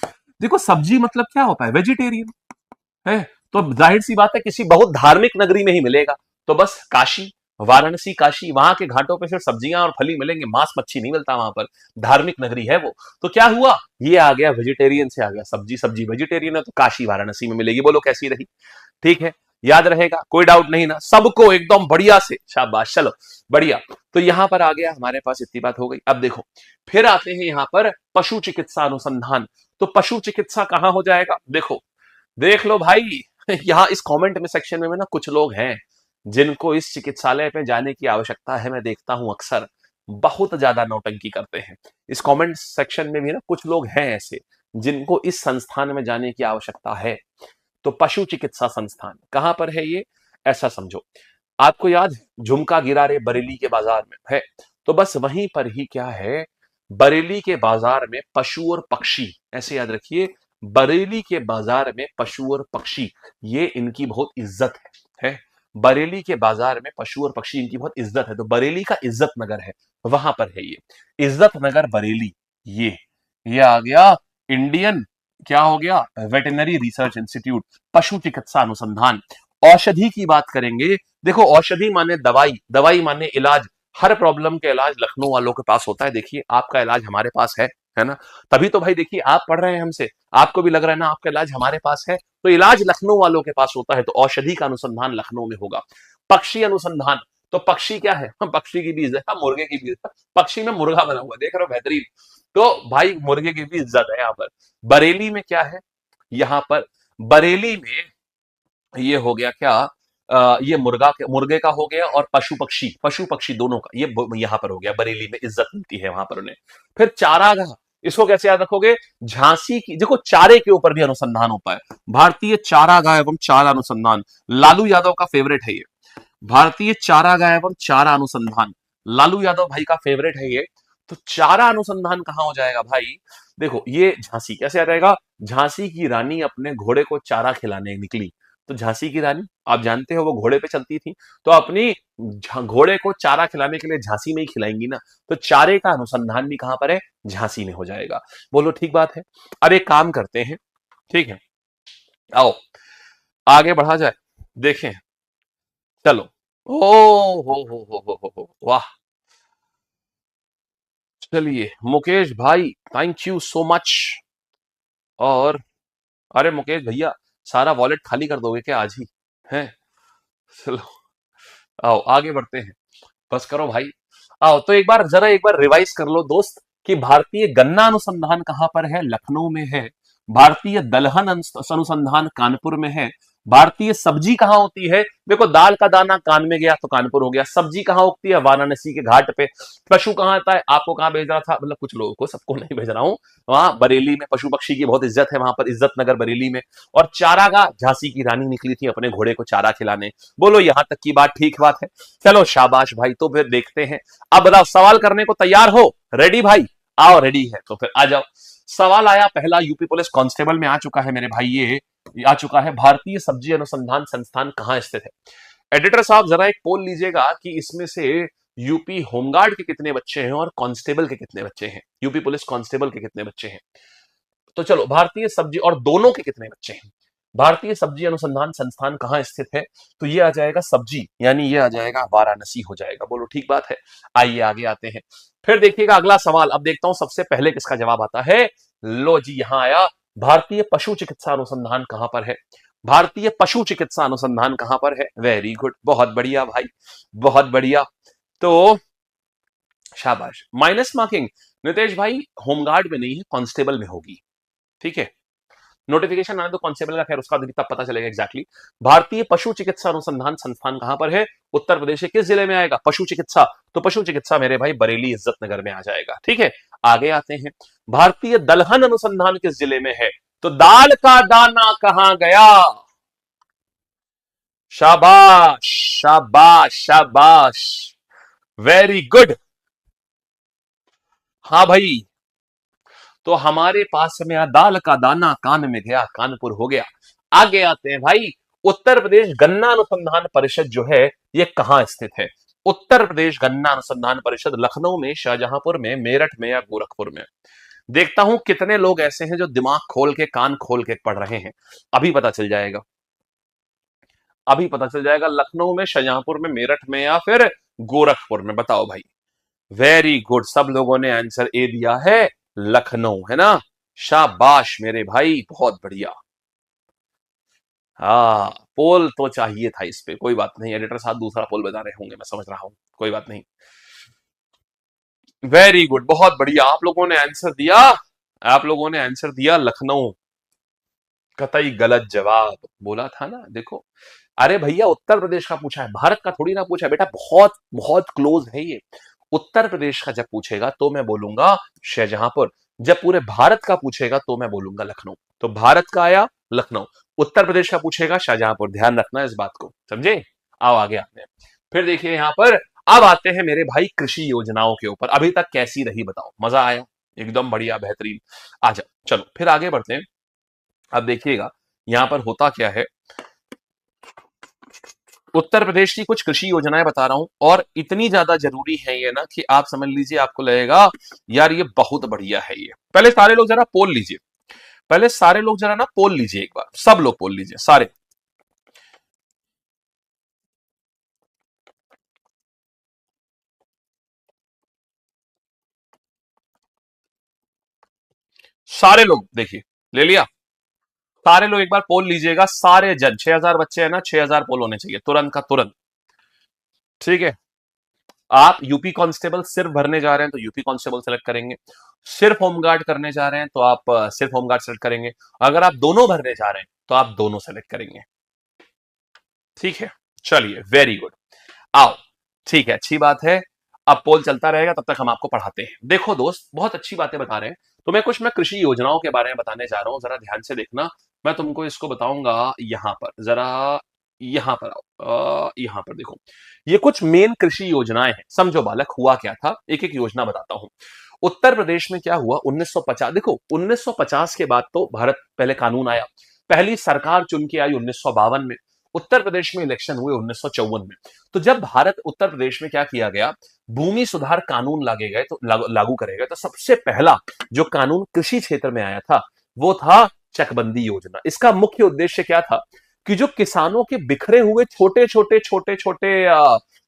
देखो सब्जी मतलब क्या होता है? वेजिटेरियन है। तो जाहिर सी बात है किसी बहुत धार्मिक नगरी में ही मिलेगा। तो बस काशी, वाराणसी, काशी, वहां के घाटों पे सिर्फ सब्जियां और फल ही मिलेंगे, मांस मच्छी नहीं मिलता वहां पर, धार्मिक नगरी है वो। तो क्या हुआ, ये आ गया वेजिटेरियन से आ गया सब्जी, सब्जी वेजिटेरियन है तो काशी वाराणसी में मिलेगी। बोलो कैसी रही? ठीक है, याद रहेगा, कोई डाउट नहीं ना, सबको एकदम बढ़िया से, शाबाश, चलो बढ़िया। तो यहां पर आ गया, हमारे पास इतनी बात हो गई। अब देखो, फिर आते हैं यहां पर पशु चिकित्सा अनुसंधान। तो पशु चिकित्सा कहां हो जाएगा? देखो, देख लो भाई, यहाँ इस कमेंट में सेक्शन में ना कुछ लोग हैं जिनको इस चिकित्सालय पे जाने की आवश्यकता है। मैं देखता हूं अक्सर बहुत ज्यादा नौटंकी करते हैं। इस कमेंट सेक्शन में भी ना कुछ लोग हैं ऐसे जिनको इस संस्थान में जाने की आवश्यकता है। तो पशु चिकित्सा संस्थान कहां पर है ये? ऐसा समझो, आपको याद, झुमका गिरा रे बरेली के बाजार में है, तो बस वहीं पर ही क्या है, बरेली के बाजार में पशु और पक्षी, ऐसे याद रखिए, बरेली के बाजार में पशु और पक्षी, ये इनकी बहुत इज्जत है। बरेली के बाजार में पशु और पक्षी, इनकी बहुत इज्जत है। तो बरेली का इज्जत नगर है, वहां पर है ये, इज्जत नगर बरेली। ये आ गया इंडियन, क्या हो गया, वेटेनरी रिसर्च इंस्टीट्यूट, पशु चिकित्सा अनुसंधान। औषधि की बात करेंगे, देखो औषधि माने दवाई, दवाई माने इलाज। हर प्रॉब्लम के इलाज लखनऊ वालों के पास होता है। देखिए आपका इलाज हमारे पास है ना? तभी तो भाई देखिए आप पढ़ रहे हैं हमसे, आपको भी लग रहा है ना आपका इलाज हमारे पास है, तो इलाज लखनऊ वालों के पास होता है, तो औषधि का अनुसंधान लखनऊ में होगा। पक्षी अनुसंधान, तो पक्षी क्या है? पक्षी की भी इज्जत है, मुर्गे की भी इज्जत है। पक्षी में मुर्गा बना हुआ देख रहे हो, बेहतरीन। तो भाई मुर्गे की भी इज्जत है यहाँ पर। बरेली में क्या है? यहाँ पर बरेली में ये हो गया क्या, ये मुर्गे का हो गया, और पशु पक्षी दोनों का ये यहां पर हो गया। बरेली में इज्जत मिलती है वहां पर उन्हें। फिर चारागाह, इसको कैसे याद रखोगे? झांसी की, देखो चारे के ऊपर भी अनुसंधान होता है। भारतीय चारागाह एवं चारा अनुसंधान, लालू यादव का फेवरेट है ये। भारतीय चारागाह एवं चारा अनुसंधान, लालू यादव भाई का फेवरेट है ये। तो चारा अनुसंधान कहां हो जाएगा भाई? देखो ये झांसी कैसे आ जाएगा? झांसी की रानी अपने घोड़े को चारा खिलाने निकली, तो झांसी की रानी आप जानते हो वो घोड़े पे चलती थी, तो अपनी घोड़े को चारा खिलाने के लिए झांसी में ही खिलाएंगी ना, तो चारे का अनुसंधान भी कहां पर है? झांसी में हो जाएगा। बोलो ठीक बात है। अब एक काम करते हैं, ठीक है, आओ आगे बढ़ा जाए, देखें, चलो। ओ वाह, चलिए मुकेश भाई, थैंक यू सो मच। और अरे मुकेश भैया, सारा वॉलेट खाली कर दोगे क्या आज ही? हैं? चलो आओ आगे बढ़ते हैं, बस करो भाई। आओ तो एक बार रिवाइज कर लो दोस्त, कि भारतीय गन्ना अनुसंधान कहां पर है? लखनऊ में है। भारतीय दलहन अनुसंधान कानपुर में है। भारतीय सब्जी कहां होती है? देखो दाल का दाना कान में गया तो कानपुर हो गया। सब्जी कहां उगती है? वाराणसी के घाट पे। पशु कहां आता है? आपको कहां भेज रहा था, मतलब कुछ लोगों को, सबको नहीं भेज रहा हूं। वहां बरेली में पशु पक्षी की बहुत इज्जत है, वहां पर इज्जत नगर बरेली में। और चारागाह, झांसी की रानी निकली थी अपने घोड़े को चारा खिलाने। बोलो यहां तक की बात ठीक बात है? चलो शाबाश भाई, तो फिर देखते हैं। अब बताओ, सवाल करने को तैयार हो? रेडी भाई? आओ, रेडी है तो फिर आ जाओ। सवाल आया पहला, यूपी पुलिस कांस्टेबल में आ चुका है मेरे भाई, ये आ चुका है। भारतीय सब्जी अनुसंधान संस्थान कहां स्थित है? एडिटर साहब जरा एक पोल लीजिएगा कि इसमें से यूपी होमगार्ड के कितने बच्चे हैं और कांस्टेबल के कितने बच्चे हैं, यूपी पुलिस कांस्टेबल के कितने बच्चे हैं। तो चलो, भारतीय सब्जी और दोनों के कितने बच्चे हैं? भारतीय सब्जी अनुसंधान संस्थान कहां स्थित है? तो ये आ जाएगा सब्जी, यानी ये आ जाएगा वाराणसी हो जाएगा। बोलो ठीक बात है? आइए आगे आते हैं। फिर देखिएगा अगला सवाल, अब देखता हूं सबसे पहले किसका जवाब आता है। लो जी, यहां आया। भारतीय पशु चिकित्सा अनुसंधान कहां पर है? भारतीय पशु चिकित्सा अनुसंधान कहां पर है? वेरी गुड, बहुत बढ़िया भाई, बहुत बढ़िया। तो शाबाश, माइनस मार्किंग नितेश भाई होमगार्ड में नहीं है, कांस्टेबल में होगी, ठीक है। नोटिफिकेशन आने तो कांस्टेबल का, खैर उसका तब पता चलेगा एग्जैक्टली। भारतीय पशु चिकित्सा अनुसंधान संस्थान कहां पर है? उत्तर प्रदेश के किस जिले में आएगा? पशु चिकित्सा, तो पशु चिकित्सा मेरे भाई बरेली इज्जत नगर में आ जाएगा, ठीक है। आगे आते हैं, भारतीय दलहन अनुसंधान किस जिले में है? तो दाल का दाना कहां गया? शाबाश शाबाश शाबाश, वेरी गुड। हाँ भाई, तो हमारे पास में दाल का दाना कान में गया, कानपुर हो गया। आगे आते हैं भाई, उत्तर प्रदेश गन्ना अनुसंधान परिषद जो है ये कहां स्थित है? उत्तर प्रदेश गन्ना अनुसंधान परिषद लखनऊ में, शाहजहांपुर में, मेरठ में या गोरखपुर में? देखता हूं कितने लोग ऐसे हैं जो दिमाग खोल के, कान खोल के पढ़ रहे हैं। अभी पता चल जाएगा, अभी पता चल जाएगा। लखनऊ में, शाहजहांपुर में, मेरठ में या फिर गोरखपुर में? बताओ भाई। वेरी गुड, सब लोगों ने आंसर ए दिया है, लखनऊ, है ना? शाबाश मेरे भाई, बहुत बढ़िया। हाँ, पोल तो चाहिए था इस पे, कोई बात नहीं, एडिटर साहब दूसरा पोल बता रहे होंगे, मैं समझ रहा हूं, कोई बात नहीं। वेरी गुड, बहुत बढ़िया, आप लोगों ने आंसर दिया, आप लोगों ने आंसर दिया लखनऊ। कतई गलत जवाब, बोला था ना, देखो। अरे भैया, उत्तर प्रदेश का पूछा है, भारत का थोड़ी ना पूछा है बेटा, बहुत बहुत क्लोज है ये। उत्तर प्रदेश का जब पूछेगा तो मैं बोलूंगा शाहजहांपुर, जब पूरे भारत का पूछेगा तो मैं बोलूंगा लखनऊ। तो भारत का आया लखनऊ, उत्तर प्रदेश का पूछेगा शाहजहांपुर, ध्यान रखना इस बात को, समझे? आओ आगे आते हैं। फिर देखिए यहां पर, अब आते हैं मेरे भाई कृषि योजनाओं के ऊपर। अभी तक कैसी रही बताओ? मजा आया? एकदम बढ़िया, बेहतरीन। आ जाओ, चलो फिर आगे बढ़ते हैं। अब देखिएगा यहां पर होता क्या है, उत्तर प्रदेश की कुछ कृषि योजनाएं बता रहा हूं, और इतनी ज्यादा जरूरी है ये ना कि आप समझ लीजिए, आपको लगेगा यार ये बहुत बढ़िया है ये। पहले सारे लोग जरा पोल लीजिए, पहले सारे लोग जरा ना पोल लीजिए, एक बार सब लोग पोल लीजिए सारे। सारे लोग देखिए, ले लिया, सारे लोग एक बार पोल लीजिएगा, सारे जन, 6,000 बच्चे हैं ना, 6,000 पोल होने चाहिए तुरंत का तुरंत। ठीक है, आप यूपी कांस्टेबल सिर्फ भरने जा रहे हैं तो यूपी कांस्टेबल सेलेक्ट करेंगे, सिर्फ होमगार्ड करने जा रहे हैं तो आप सिर्फ होमगार्ड सेलेक्ट करेंगे, अगर आप दोनों भरने जा रहे हैं तो आप दोनों सेलेक्ट करेंगे। ठीक है, चलिए वेरी गुड, आओ, ठीक है, अच्छी बात है। अब पोल चलता रहेगा, तब तक हम आपको पढ़ाते हैं। देखो दोस्त, बहुत अच्छी बातें बता रहे हैं, तो मैं कृषि योजनाओं के बारे में बताने जा रहा हूं, जरा ध्यान से देखना। मैं तुमको इसको बताऊंगा, यहां पर जरा, यहां पर आओ, यहां पर देखो, ये कुछ मेन कृषि योजनाएं हैं। समझो बालक, हुआ क्या था, एक एक योजना बताता हूं। उत्तर प्रदेश में क्या हुआ 1950, देखो 1950 के बाद तो भारत पहले कानून आया, पहली सरकार चुन के आई 1952 में, उत्तर प्रदेश में इलेक्शन हुए 1954 में। तो जब भारत उत्तर प्रदेश में क्या किया गया, भूमि सुधार कानून लागे गए, तो लागू करे गए, तो सबसे पहला जो कानून कृषि क्षेत्र में आया था वो था चकबंदी योजना। इसका मुख्य उद्देश्य क्या था कि जो किसानों के बिखरे हुए छोटे छोटे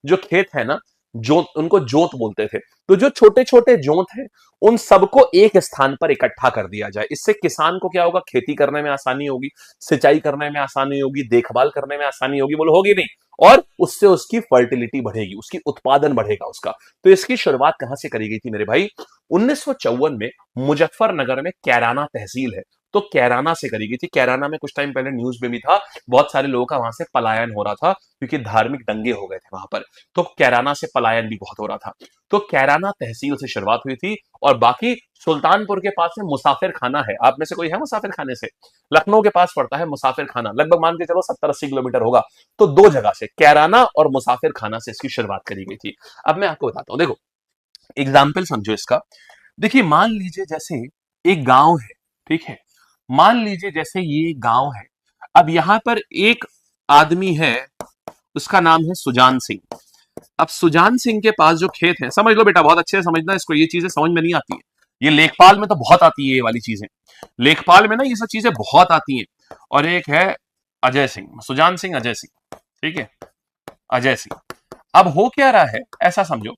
जो खेत है ना, जोत, उनको जोत बोलते थे, तो जो छोटे छोटे जोत हैं उन सबको एक स्थान पर इकट्ठा कर दिया जाए। इससे किसान को क्या होगा, खेती करने में आसानी होगी, सिंचाई करने में आसानी होगी, देखभाल करने में आसानी होगी, बोलो होगी नहीं, और उससे उसकी फर्टिलिटी बढ़ेगी, उसकी उत्पादन बढ़ेगा उसका। तो इसकी शुरुआत कहां से करी गई थी मेरे भाई, 1954 में मुजफ्फरनगर में कैराना तहसील है, तो कैराना से करी गई थी। कैराना में कुछ टाइम पहले न्यूज में भी था, बहुत सारे लोगों का वहां से पलायन हो रहा था क्योंकि धार्मिक दंगे हो गए थे वहां पर, तो कैराना से पलायन भी बहुत हो रहा था। तो कैराना तहसील से शुरुआत हुई थी, और बाकी सुल्तानपुर के पास में मुसाफिर खाना है, आप में से कोई है मुसाफिर खाने से, लखनऊ के पास पड़ता है मुसाफिर खाना, लगभग मान के चलो 70-80 किलोमीटर होगा। तो दो जगह से, कैराना और मुसाफिर खाना से इसकी शुरुआत करी गई थी। अब मैं आपको बताता हूं, देखो एग्जाम्पल समझो इसका। देखिए मान लीजिए जैसे एक गांव है, ठीक है, मान लीजिए जैसे ये गांव है, अब यहां पर एक आदमी है, उसका नाम है सुजान सिंह। अब सुजान सिंह के पास जो खेत है, समझ लो बेटा, बहुत अच्छे से समझना इसको, ये चीजें समझ में नहीं आती है, ये लेखपाल में तो बहुत आती है ये वाली चीजें, लेखपाल में ना ये सब चीजें बहुत आती हैं। और एक है अजय सिंह, सुजान सिंह, अजय सिंह, ठीक है, अजय सिंह। अब हो क्या रहा है, ऐसा समझो,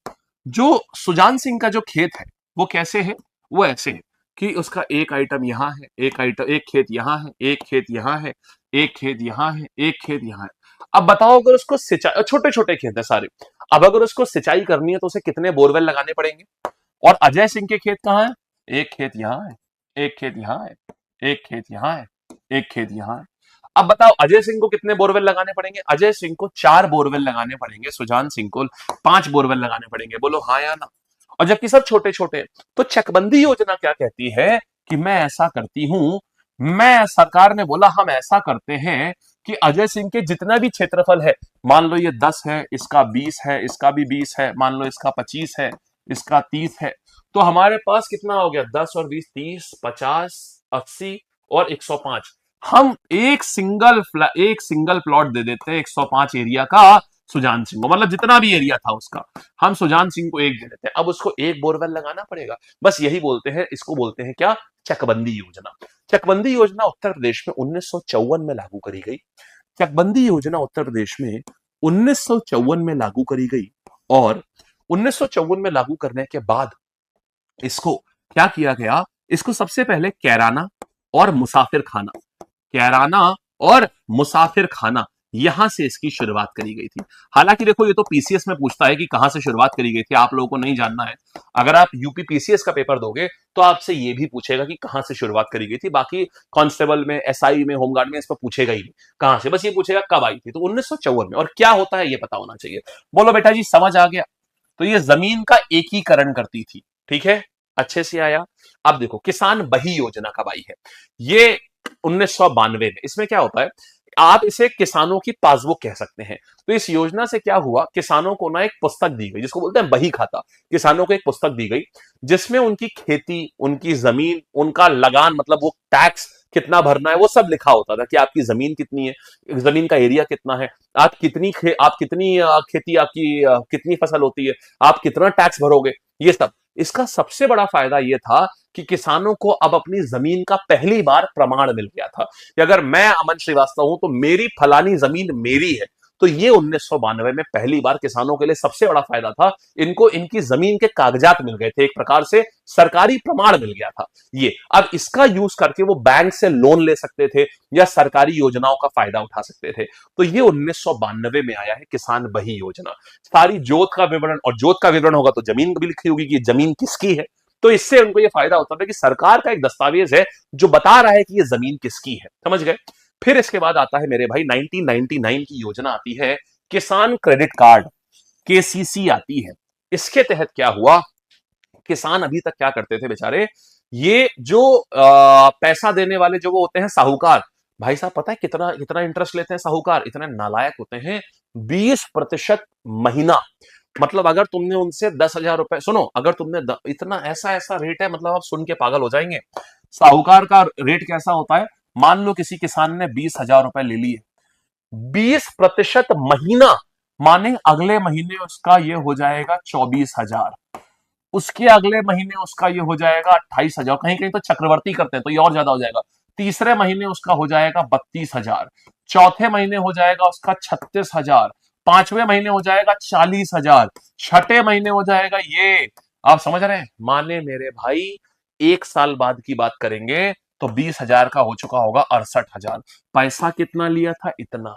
जो सुजान सिंह का जो खेत है वो कैसे है, वो ऐसे है कि उसका एक आइटम यहां है, एक आइटम, एक खेत यहां है, एक खेत यहां है, एक खेत यहां है, एक खेत यहां है। अब बताओ, अगर उसको सिंचाई, छोटे छोटे खेत है सारे, अब अगर उसको सिंचाई करनी है तो उसे कितने बोरवेल लगाने पड़ेंगे। और अजय सिंह के खेत कहाँ है, एक खेत यहां है, एक खेत यहां है, एक खेत यहां है, एक खेत यहां है। अब बताओ अजय सिंह को कितने बोरवेल लगाने पड़ेंगे, अजय सिंह को 4 बोरवेल लगाने पड़ेंगे, सुजान सिंह को 5 बोरवेल लगाने पड़ेंगे, बोलो हाँ या ना। और जबकि सब छोटे छोटे। तो चकबंदी योजना क्या कहती है कि मैं ऐसा करती हूं, मैं, सरकार ने बोला हम ऐसा करते हैं कि अजय सिंह के जितना भी क्षेत्रफल है, मान लो ये 10 है, इसका 20 है, इसका भी 20 है, मान लो इसका 25 है, इसका 30 है, तो हमारे पास कितना हो गया, 10 और 20, 30, 50, 80 और 105। हम एक सिंगल प्लॉट दे देते हैं 105 एरिया का सुजान सिंह को, मतलब जितना भी एरिया था उसका, हम सुजान सिंह को एक दे देते हैं। अब उसको एक बोरवेल लगाना पड़ेगा, बस यही बोलते हैं, इसको बोलते हैं क्या, चकबंदी योजना। चकबंदी योजना उत्तर प्रदेश में 1954 में लागू करी गई। चकबंदी योजना उत्तर प्रदेश में 1954 में लागू करी गई, और 1954 में लागू करने के बाद इसको क्या किया गया, इसको सबसे पहले कैराना और मुसाफिर खाना, कैराना और मुसाफिर खाना, यहां से इसकी शुरुआत करी गई थी। हालांकि देखो ये तो पीसीएस में पूछता है कि कहां से शुरुआत करी गई थी, आप लोगों को नहीं जानना है। अगर आप यूपी पीसीएस का पेपर दोगे तो आपसे ये भी पूछेगा कि कहां से शुरुआत करी गई थी, बाकी कांस्टेबल में, एसआई में, होमगार्ड में इस पर पूछेगा ही नहीं कहां से, बस ये पूछेगा कब आई थी, तो 1954 में। और क्या होता है ये पता होना चाहिए। बोलो बेटा जी समझ आ गया। तो ये जमीन का एकीकरण करती थी, ठीक है, अच्छे से आया। अब देखो किसान बही योजना कब आई है, ये 1992 में। इसमें क्या होता है, आप इसे किसानों की पासबुक कह सकते हैं। तो इस योजना से क्या हुआ, किसानों को ना एक पुस्तक दी गई, जिसको बोलते हैं बही खाता, किसानों को एक पुस्तक दी गई जिसमें उनकी खेती, उनकी जमीन, उनका लगान, मतलब वो टैक्स कितना भरना है, वो सब लिखा होता था कि आपकी जमीन कितनी है, जमीन का एरिया कितना है, आप कितनी खेती, आपकी कितनी फसल होती है, आप कितना टैक्स भरोगे, ये सब। इसका सबसे बड़ा फायदा यह था कि किसानों को अब अपनी जमीन का पहली बार प्रमाण मिल गया था कि अगर मैं अमन श्रीवास्तव हूं तो मेरी फलानी जमीन मेरी है, तो ये 1992 में पहली बार किसानों के लिए सबसे बड़ा फायदा था। इनको इनकी जमीन के कागजात मिल गए थे, एक प्रकार से सरकारी प्रमाण मिल गया था। ये अब इसका यूज करके वो बैंक से लोन ले सकते थे या सरकारी योजनाओं का फायदा उठा सकते थे। तो ये 1992 में आया है किसान बही योजना। सारी जोत का विवरण, और जोत का विवरण होगा तो जमीन भी लिखी होगी कि जमीन किसकी है। तो इससे उनको ये फायदा होता था कि सरकार का एक दस्तावेज है जो बता रहा है कि ये जमीन किसकी है। समझ गए। फिर इसके बाद आता है मेरे भाई 1999 की योजना आती है किसान क्रेडिट कार्ड, केसीसी आती है। इसके तहत क्या हुआ, किसान अभी तक क्या करते थे बेचारे, ये जो पैसा देने वाले जो वो होते हैं साहूकार, भाई साहब पता है कितना कितना इंटरेस्ट लेते हैं साहूकार, इतने नालायक होते हैं, 20% महीना। मतलब अगर तुमने उनसे 10,000 रुपए, सुनो, अगर तुमने इतना ऐसा ऐसा रेट है, मतलब आप सुन के पागल हो जाएंगे। साहूकार का रेट कैसा होता है, मान लो किसी किसान ने 20,000 रुपए ले लिए, 20% महीना, माने अगले महीने उसका ये हो जाएगा 24,000, उसके अगले महीने उसका ये हो जाएगा 28,000, कहीं कहीं तो चक्रवर्ती करते हैं तो ये और ज्यादा हो जाएगा। तीसरे महीने उसका हो जाएगा 32,000, चौथे महीने हो जाएगा उसका 36,000, पांचवें महीने हो जाएगा 40,000, छठे महीने हो जाएगा ये, आप समझ रहे हैं, माने मेरे भाई 1 साल बाद की बात करेंगे तो 20,000 का हो चुका होगा 68,000। पैसा कितना लिया था, इतना,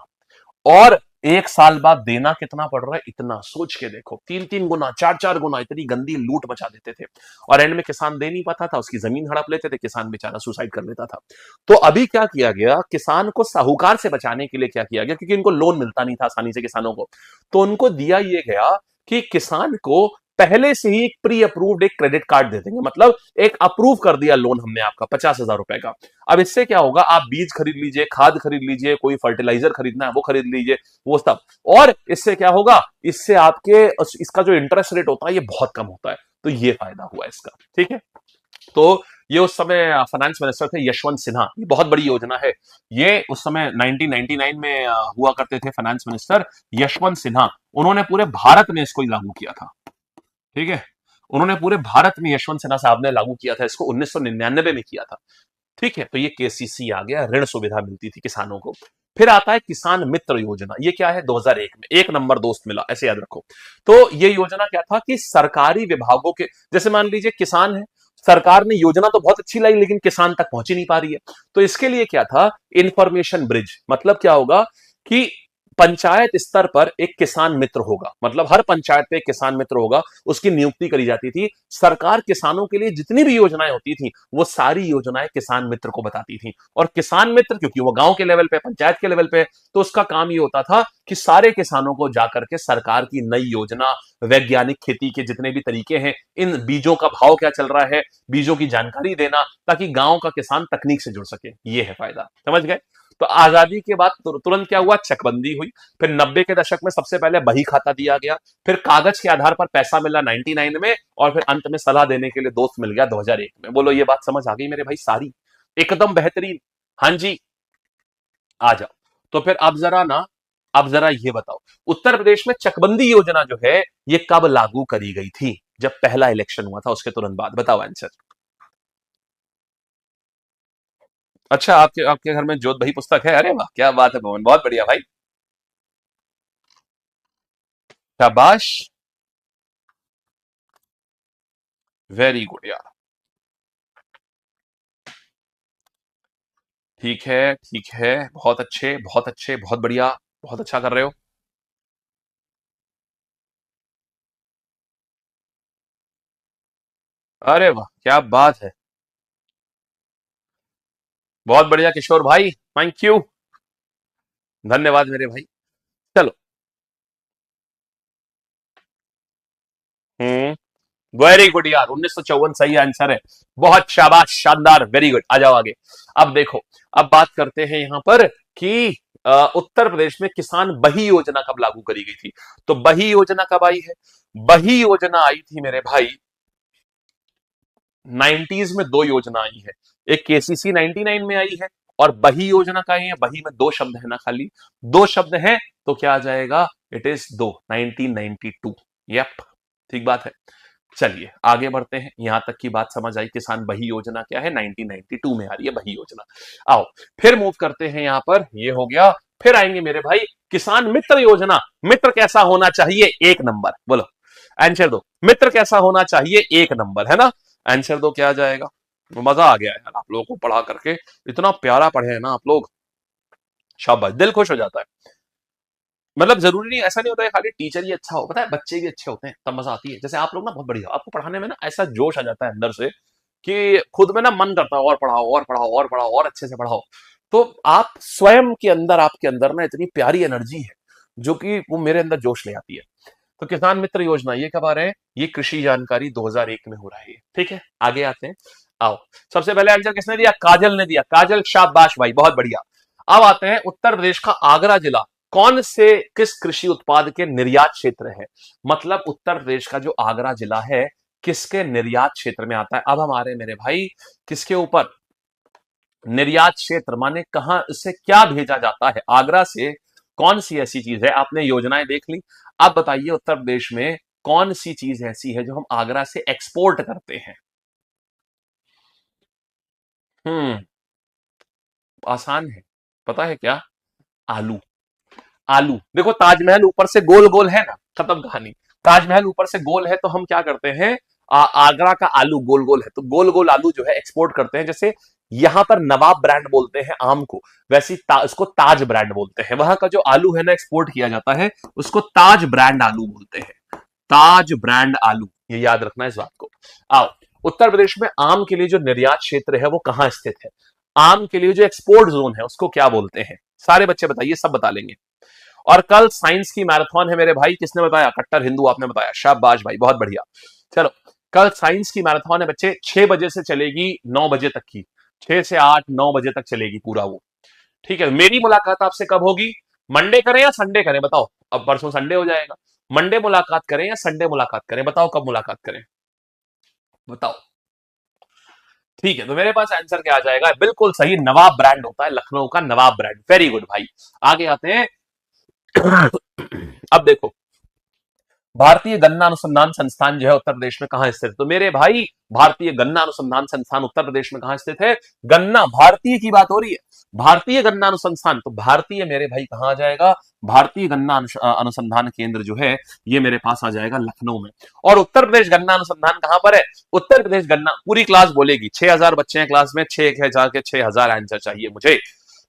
और 1 साल बाद देना कितना पड़ रहा है, इतना। सोच के देखो, 3-3 गुना, 4-4 गुना, इतनी गंदी लूट मचा देते थे। और एंड में किसान दे नहीं पाता था, उसकी जमीन हड़प लेते थे, किसान बेचारा सुसाइड कर लेता था। तो अभी क्या किया गया, किसान को साहूकार से बचाने के लिए क्या किया गया, क्योंकि इनको लोन मिलता नहीं था आसानी से किसानों को, तो उनको दिया ये गया कि किसान को पहले से ही एक प्री अप्रूव्ड एक क्रेडिट कार्ड दे देंगे, मतलब एक अप्रूव कर दिया लोन हमने आपका 50,000 रुपए का। अब इससे क्या होगा, आप बीज खरीद लीजिए, खाद खरीद लीजिए, कोई फर्टिलाइजर खरीदना है वो खरीद लीजिए, वो सब। और इससे क्या होगा, इससे आपके इसका जो इंटरेस्ट रेट होता है ये बहुत कम होता है। तो ये फायदा हुआ इसका, ठीक है। तो ये उस समय फाइनेंस मिनिस्टर थे यशवंत सिन्हा, ये बहुत बड़ी योजना है। ये उस समय 1999 में हुआ करते थे फाइनेंस मिनिस्टर यशवंत सिन्हा। उन्होंने पूरे भारत में इसको लागू किया था, ठीक है। उन्होंने पूरे भारत में, यशवंत सिन्हा साहब ने लागू किया था इसको, 1999 में किया था, ठीक है। तो ये केसीसी आ गया, ऋण सुविधा मिलती थी किसानों को। फिर आता है किसान मित्र योजना, ये क्या है, 2001 में, एक नंबर दोस्त मिला, ऐसे याद रखो। तो ये योजना क्या था कि सरकारी विभागों के, जैसे मान लीजिए किसान है, सरकार ने योजना तो बहुत अच्छी लाई लेकिन किसान तक पहुंच ही नहीं पा रही है, तो इसके लिए क्या था, इंफॉर्मेशन ब्रिज। मतलब क्या होगा कि पंचायत स्तर पर एक किसान मित्र होगा, मतलब हर पंचायत पे एक किसान मित्र होगा, उसकी नियुक्ति करी जाती थी। सरकार किसानों के लिए जितनी भी योजनाएं होती थी वो सारी योजनाएं किसान मित्र को बताती थी। और किसान मित्र क्योंकि वो गांव के लेवल पे, पंचायत के लेवल पे, तो उसका काम ये होता था कि सारे किसानों को जाकर के सरकार की नई योजना, वैज्ञानिक खेती के जितने भी तरीके हैं, इन बीजों का भाव क्या चल रहा है, बीजों की जानकारी देना, ताकि गांव का किसान तकनीक से जुड़ सके। ये है फायदा, समझ गए। तो आजादी के बाद तुरंत क्या हुआ, चकबंदी हुई। फिर 90 के दशक में सबसे पहले बही खाता दिया गया, फिर कागज के आधार पर पैसा मिला 99 में, और फिर अंत में सलाह देने के लिए दोस्त मिल गया 2001 में। बोलो ये बात समझ आ गई मेरे भाई सारी, एकदम बेहतरीन। हाँ जी, आ जाओ। तो फिर अब जरा ये बताओ, उत्तर प्रदेश में चकबंदी योजना जो है ये कब लागू करी गई थी, जब पहला इलेक्शन हुआ था उसके तुरंत बाद, बताओ आंसर। अच्छा, आपके आपके घर में जोत बही पुस्तक है, अरे वाह क्या बात है भवन, बहुत बढ़िया भाई, शाबाश, वेरी गुड यार। ठीक है, ठीक है, बहुत अच्छे, बहुत अच्छे, बहुत बढ़िया, बहुत अच्छा कर रहे हो। अरे वाह क्या बात है, बहुत बढ़िया किशोर भाई, थैंक यू, धन्यवाद मेरे भाई। चलो, हम्म, वेरी गुड यार, 1954 सही आंसर है, बहुत शाबाश, शानदार, वेरी गुड। आ जाओ आगे। अब देखो, अब बात करते हैं यहां पर कि उत्तर प्रदेश में किसान बही योजना कब लागू करी गई थी। तो बही योजना कब आई है, बही योजना आई थी मेरे भाई 90s में। दो योजना आई है, एक केसीसी 99 में आई है, और बही योजना का है, बही में दो शब्द है ना, खाली दो शब्द हैं, तो क्या आ जाएगा, इट इज दो, 1992। यप, ठीक बात है। चलिए आगे बढ़ते हैं, यहां तक की बात समझ आई, किसान बही योजना क्या है, 1992 में आ रही है बही योजना। आओ फिर मूव करते हैं, यहां पर ये हो गया फिर आएंगे मेरे भाई किसान मित्र योजना। मित्र कैसा होना चाहिए? एक नंबर। बोलो आंसर दो, मित्र कैसा होना चाहिए? एक नंबर, है ना? आंसर दो, क्या आ जाएगा? मजा आ गया यार आप लोगों को पढ़ा करके, इतना प्यारा पढ़े हैं ना आप लोग, शाबाश, दिल खुश हो जाता है। मतलब जरूरी नहीं, ऐसा नहीं होता है खाली टीचर ही अच्छा हो, पता है बच्चे भी अच्छे होते हैं तब मजा आती है। जैसे आप लोग ना बहुत बढ़िया, आपको पढ़ाने में ना ऐसा जोश आ जाता है अंदर से कि खुद में ना मन करता है और पढ़ाओ और पढ़ाओ और पढ़ाओ और अच्छे से पढ़ाओ। तो आप स्वयं के अंदर, आपके अंदर ना इतनी प्यारी एनर्जी है जो कि वो मेरे अंदर जोश ले आती है। तो किसान मित्र योजना ये कब आ रहे हैं? ये कृषि जानकारी 2001 में हो रहा है ये, ठीक है? आगे आते हैं, आओ। सबसे पहले आंसर किसने दिया? काजल ने दिया। काजल शाबाश भाई, बहुत बढ़िया। अब आते हैं उत्तर प्रदेश का आगरा जिला कौन से किस कृषि उत्पाद के निर्यात क्षेत्र है? मतलब उत्तर प्रदेश का जो आगरा जिला है किसके निर्यात क्षेत्र में आता है? अब हमारे मेरे भाई किसके ऊपर? निर्यात क्षेत्र माने कहां से क्या भेजा जाता है? आगरा से कौन सी ऐसी चीज है? आपने योजनाएं देख ली, अब बताइए उत्तर प्रदेश में कौन सी चीज ऐसी है जो हम आगरा से एक्सपोर्ट करते हैं? हम्म, आसान है, पता है क्या? आलू। आलू देखो, ताजमहल ऊपर से गोल गोल है ना, खत्म कहानी। ताजमहल ऊपर से गोल है तो हम क्या करते हैं? आगरा का आलू गोल गोल है तो गोल गोल आलू जो है एक्सपोर्ट करते हैं। जैसे यहां पर नवाब ब्रांड बोलते हैं आम को, वैसे उसको ताज ब्रांड बोलते हैं। वहां का जो आलू है ना एक्सपोर्ट किया जाता है उसको ताज ब्रांड आलू बोलते हैं। ताज ब्रांड आलू, ये याद रखना इस बात को। आओ, उत्तर प्रदेश में आम के लिए जो निर्यात क्षेत्र है वो कहां स्थित है? आम के लिए जो एक्सपोर्ट जोन है उसको क्या बोलते हैं? सारे बच्चे बताइए, सब बता लेंगे। और कल साइंस की मैराथन है मेरे भाई, किसने बताया? कट्टर हिंदू आपने बताया, शाबाश भाई, बहुत बढ़िया। चलो, कल साइंस की मैराथन है बच्चे, 6 बजे से चलेगी 9 बजे तक की, 6 से 8 9 बजे तक चलेगी पूरा वो, ठीक है? मेरी मुलाकात आपसे कब होगी? मंडे करें या संडे करें बताओ? अब परसों संडे हो जाएगा, मंडे मुलाकात करें या संडे मुलाकात करें? बताओ कब मुलाकात करें, बताओ। ठीक है, तो मेरे पास आंसर क्या आ जाएगा? बिल्कुल सही, नवाब ब्रांड होता है, लखनऊ का नवाब ब्रांड। वेरी गुड भाई। आगे आते हैं। अब देखो, भारतीय गन्ना अनुसंधान संस्थान जो है उत्तर प्रदेश में कहां स्थित है? तो मेरे भाई भारतीय गन्ना अनुसंधान संस्थान उत्तर प्रदेश में कहां स्थित है? गन्ना, भारतीय की बात हो रही है, भारतीय गन्ना अनुसंस्थान, तो भारतीय मेरे भाई कहां आ जाएगा? भारतीय गन्ना अनुसंधान केंद्र जो है ये मेरे पास आ जाएगा लखनऊ में। और उत्तर प्रदेश गन्ना अनुसंधान कहां पर है? उत्तर प्रदेश गन्ना, पूरी क्लास बोलेगी, 6,000 बच्चे हैं क्लास में, 6,000 के 6,000 आंसर चाहिए मुझे,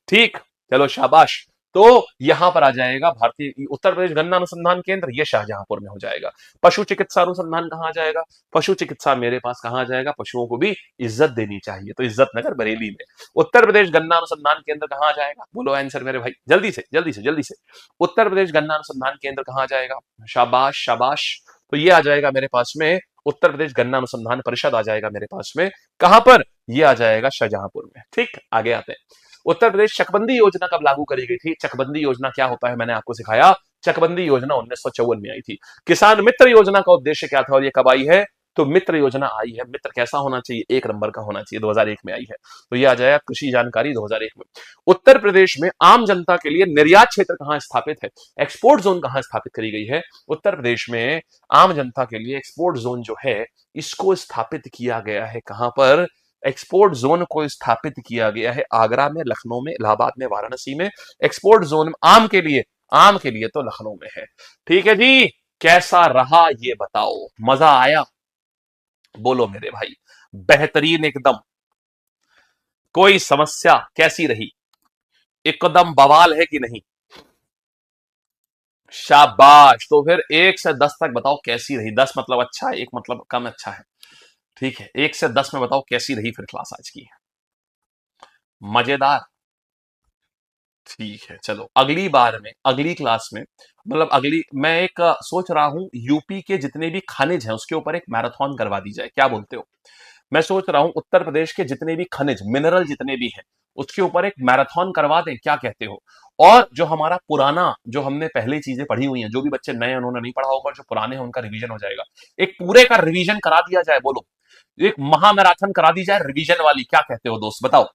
ठीक? चलो शाबाश। तो यहां पर आ जाएगा भारतीय उत्तर प्रदेश गन्ना अनुसंधान केंद्र, ये शाहजहांपुर में हो जाएगा। पशु चिकित्सा अनुसंधान कहां आ जाएगा? पशु चिकित्सा मेरे पास कहां आ जाएगा? पशुओं को भी इज्जत देनी चाहिए, तो इज्जत नगर बरेली में। उत्तर प्रदेश गन्ना अनुसंधान केंद्र कहां आ जाएगा? बोलो आंसर मेरे भाई, जल्दी से जल्दी से जल्दी से। उत्तर प्रदेश गन्ना अनुसंधान केंद्र कहां आ जाएगा? शाबाश शाबाश। तो ये आ जाएगा मेरे पास में, उत्तर प्रदेश गन्ना अनुसंधान परिषद आ जाएगा मेरे पास में, कहां पर? ये आ जाएगा शाहजहांपुर में, ठीक? आगे आते हैं। उत्तर प्रदेश चकबंदी योजना कब लागू करी गई थी? चकबंदी योजना क्या होता है मैंने आपको सिखाया। चकबंदी योजना 1954 में आई थी। किसान मित्र योजना का उद्देश्य क्या था और ये कब आई है? तो मित्र योजना आई है, मित्र कैसा होना चाहिए? एक नंबर का होना चाहिए, 2001 में आई है। तो ये आ जाएगा कृषि जानकारी 2001 में। उत्तर प्रदेश में आम जनता के लिए निर्यात क्षेत्र कहां स्थापित है? एक्सपोर्ट जोन कहां स्थापित करी गई है? उत्तर प्रदेश में आम जनता के लिए एक्सपोर्ट जोन जो है इसको स्थापित किया गया है, कहां पर? एक्सपोर्ट जोन को स्थापित किया गया है आगरा में, लखनऊ में, इलाहाबाद में, वाराणसी में। एक्सपोर्ट जोन आम के लिए, आम के लिए तो लखनऊ में है, ठीक है जी? कैसा रहा ये बताओ, मजा आया? बोलो मेरे भाई, बेहतरीन एकदम, कोई समस्या कैसी रही? एकदम बवाल है कि नहीं? शाबाश। तो फिर 1 से 10 तक बताओ कैसी रही? 10 मतलब अच्छा है, 1 मतलब कम अच्छा है, ठीक है? 1 से 10 में बताओ कैसी रही फिर क्लास आज की? मजेदार, ठीक है। चलो अगली बार में, अगली क्लास में, मतलब अगली, मैं एक सोच रहा हूं यूपी के जितने भी खनिज हैं उसके ऊपर एक मैराथन करवा दी जाए, क्या बोलते हो? मैं सोच रहा हूं उत्तर प्रदेश के जितने भी खनिज मिनरल जितने भी हैं उसके ऊपर एक मैराथन करवा दें, क्या कहते हो? और जो हमारा पुराना, जो हमने पहले चीजें पढ़ी हुई हैं, जो भी बच्चे नए उन्होंने नहीं पढ़ा होगा, जो पुराने हैं उनका रिवीजन हो जाएगा। एक पूरे का रिवीजन करा दिया जाए, बोलो, एक महा मैराथन करा दी जाए रिवीजन वाली, क्या कहते हो दोस्त बताओ?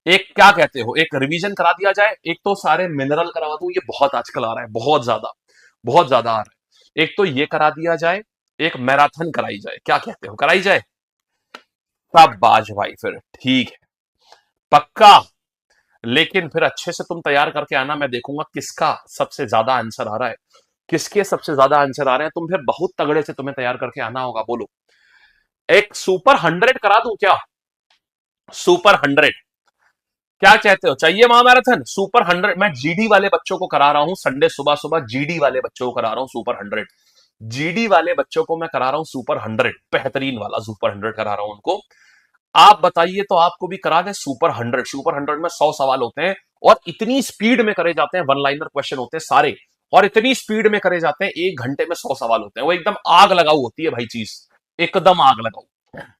एक, क्या कहते हो, एक रिवीजन करा दिया जाए, एक तो सारे मिनरल करवा दूं, ये बहुत आजकल आ रहा है, बहुत ज्यादा आ रहा है। एक तो ये करा दिया जाए, एक मैराथन कराई जाए, क्या कहते हो, कराई जाए? सब बाज भाई, फिर ठीक है, पक्का? लेकिन फिर अच्छे से तुम तैयार करके आना, मैं देखूंगा किसका सबसे ज्यादा आंसर आ रहा है, किसके सबसे ज्यादा आंसर आ रहे हैं। तुम फिर बहुत तगड़े से तुम्हें तैयार करके आना होगा। बोलो, एक सुपर 100 करा दूं क्या? सुपर 100 क्या कहते हो? चाहिए महामैराथन सुपर 100? मैं जीडी वाले बच्चों को करा रहा हूं संडे सुबह सुबह, जीडी वाले बच्चों को करा रहा हूं सुपर 100। जीडी वाले बच्चों को मैं करा रहा हूं सुपर 100, बेहतरीन वाला सुपर 100 करा रहा हूं उनको। आप बताइए तो आपको भी करा दें सुपर 100? सुपर 100 में 100 सवाल होते हैं और इतनी स्पीड में करे जाते हैं, वन लाइनर क्वेश्चन होते हैं सारे, और इतनी स्पीड में करे जाते हैं, 1 घंटे में 100 सवाल होते हैं। वो एकदम आग लगाऊ होती है भाई चीज, एकदम आग लगाऊ।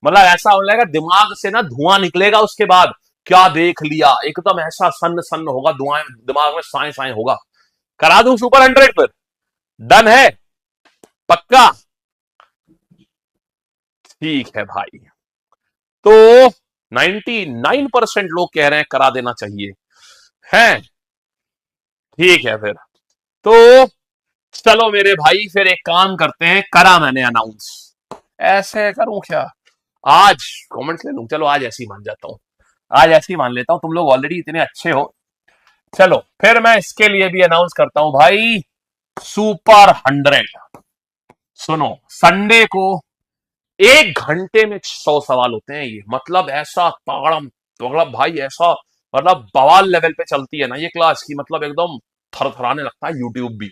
मतलब ऐसा हो जाएगा दिमाग से ना धुआं निकलेगा उसके बाद, क्या देख लिया, एकदम ऐसा सन्न सन्न होगा, धुआं दिमाग में साए साए होगा। करा दूं सुपर 100 फिर? डन है? पक्का? ठीक है भाई। तो 99% लोग कह रहे हैं करा देना चाहिए है। ठीक है फिर तो चलो मेरे भाई, फिर एक काम करते हैं, करा मैंने अनाउंस, ऐसे करूं क्या आज? कमेंट्स ले लूं? चलो आज ऐसे ही मान जाता हूं, आज ऐसे ही मान लेता हूं, तुम लोग ऑलरेडी इतने अच्छे हो। चलो फिर मैं इसके लिए भी अनाउंस करता हूं भाई, सुपर 100। सुनो, संडे को 1 घंटे में 100 सवाल होते हैं, ये मतलब ऐसा तगड़ा तगड़ा भाई, ऐसा मतलब बवाल लेवल पे चलती है ना ये क्लास की, मतलब एकदम थरथराने लगता है यूट्यूब भी।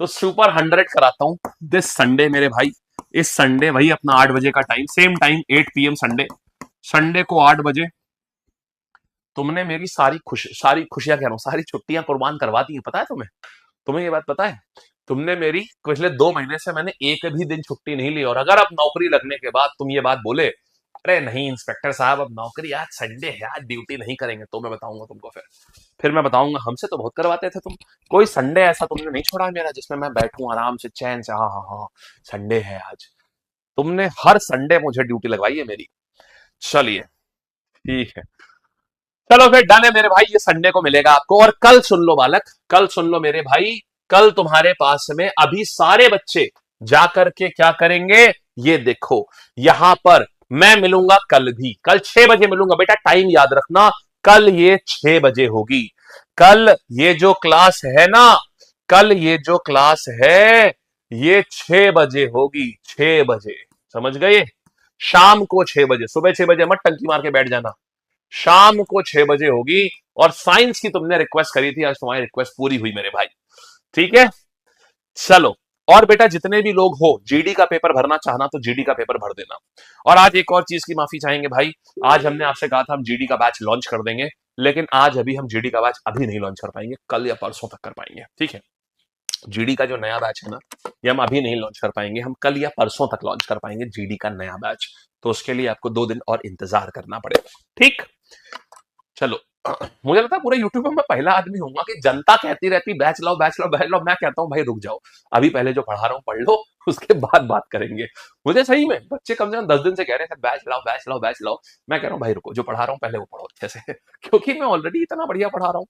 तो सुपर 100 कराता हूं दिस संडे मेरे भाई। इस संडे वही अपना 8 बजे का time, same time 8 PM Sunday, Sunday को 8 बजे। तुमने मेरी सारी खुशियां कह रहा हूं, सारी छुट्टियां कुर्बान करवा दी है, पता है तुम्हें? तुम्हें ये बात पता है? तुमने मेरी पिछले 2 महीने से मैंने एक भी दिन छुट्टी नहीं ली, और अगर अब नौकरी लगने के बाद तुम ये बात बोले, अरे नहीं इंस्पेक्टर साहब अब नौकरी, आज संडे है, आज ड्यूटी नहीं करेंगे, तो मैं बताऊंगा तुमको। फिर मैं बताऊंगा हमसे तो बहुत करवाते थे तुम, कोई संडे ऐसा तुमने नहीं छोड़ा मेरा जिसमें मैं बैठूं आराम से चैन से, हाँ हाँ हाँ संडे है आज। तुमने हर संडे मुझे ड्यूटी लगवाई है मेरी। चलिए ठीक है, चलो फिर डन है मेरे भाई, ये संडे को मिलेगा आपको। और कल सुन लो बालक, कल सुन लो मेरे भाई, कल तुम्हारे पास में अभी सारे बच्चे जाकर के क्या करेंगे, ये देखो यहां पर मैं मिलूंगा कल भी, कल 6 बजे मिलूंगा बेटा, टाइम याद रखना, कल ये 6 बजे होगी। कल ये जो क्लास है ना, कल ये जो क्लास है ये 6 बजे होगी, 6 बजे, समझ गए? शाम को 6 बजे, सुबह 6 बजे मत टंकी मार के बैठ जाना, शाम को 6 बजे होगी। और साइंस की तुमने रिक्वेस्ट करी थी, आज तुम्हारी रिक्वेस्ट पूरी हुई मेरे भाई, ठीक है? चलो, और बेटा जितने भी लोग हो जीडी का पेपर भरना चाहना तो जीडी का पेपर भर देना। और आज एक और चीज की माफी चाहेंगे भाई, आज हमने आपसे कहा था हम जीडी का बैच लॉन्च कर देंगे, लेकिन आज अभी हम जीडी का बैच अभी नहीं लॉन्च कर पाएंगे, कल या परसों तक कर पाएंगे, ठीक है? जीडी का जो नया बैच है ना, ये हम अभी नहीं लॉन्च कर पाएंगे, हम कल या परसों तक लॉन्च कर पाएंगे जीडी का नया बैच, तो उसके लिए आपको 2 दिन और इंतजार करना पड़ेगा, ठीक? चलो, मुझे लगता है पूरे यूट्यूब में मैं पहला आदमी होऊंगा कि जनता कहती रहती बैच लाओ बैच लाओ बैच लाओ, मैं कहता हूं भाई रुक जाओ, अभी पहले जो पढ़ा रहा हूं पढ़ लो, उसके बाद बात करेंगे। मुझे सही में बच्चे कम से कम 10 दिन से कह रहे थे बैच लाओ बैच लाओ बैच लाओ, मैं कह रहा हूं भाई रुको, जो पढ़ा रहा हूं पहले वो पढ़ो अच्छे से क्योंकि मैं ऑलरेडी इतना बढ़िया पढ़ा रहा हूँ।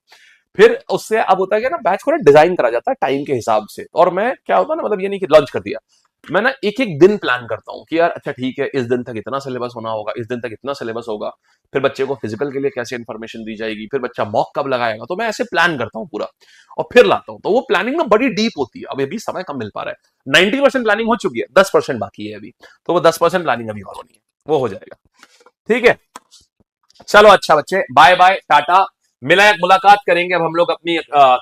फिर उससे अब होता है कि ना बैच को ना डिजाइन करा जाता है टाइम के हिसाब से, और मैं क्या होता है ना, मतलब ये नहीं कि लॉन्च कर दिया, मैं ना एक एक दिन प्लान करता हूँ कि यार अच्छा ठीक है, इस दिन तक इतना सिलेबस होना होगा, इस दिन तक इतना सिलेबस होगा, फिर बच्चे को फिजिकल के लिए कैसे इंफॉर्मेशन दी जाएगी, फिर बच्चा मॉक कब लगाएगा, तो मैं ऐसे प्लान करता हूँ पूरा और फिर लाता हूँ। तो वो प्लानिंग ना बड़ी डीप होती है, अब अभी समय कम मिल पा रहा है, 90% प्लानिंग हो चुकी है, 10% बाकी है अभी, तो वो 10% प्लानिंग अभी और होनी है, वो हो जाएगा, ठीक है? चलो अच्छा बच्चे, बाय बाय टाटा, मुलाकात करेंगे अब हम लोग अपनी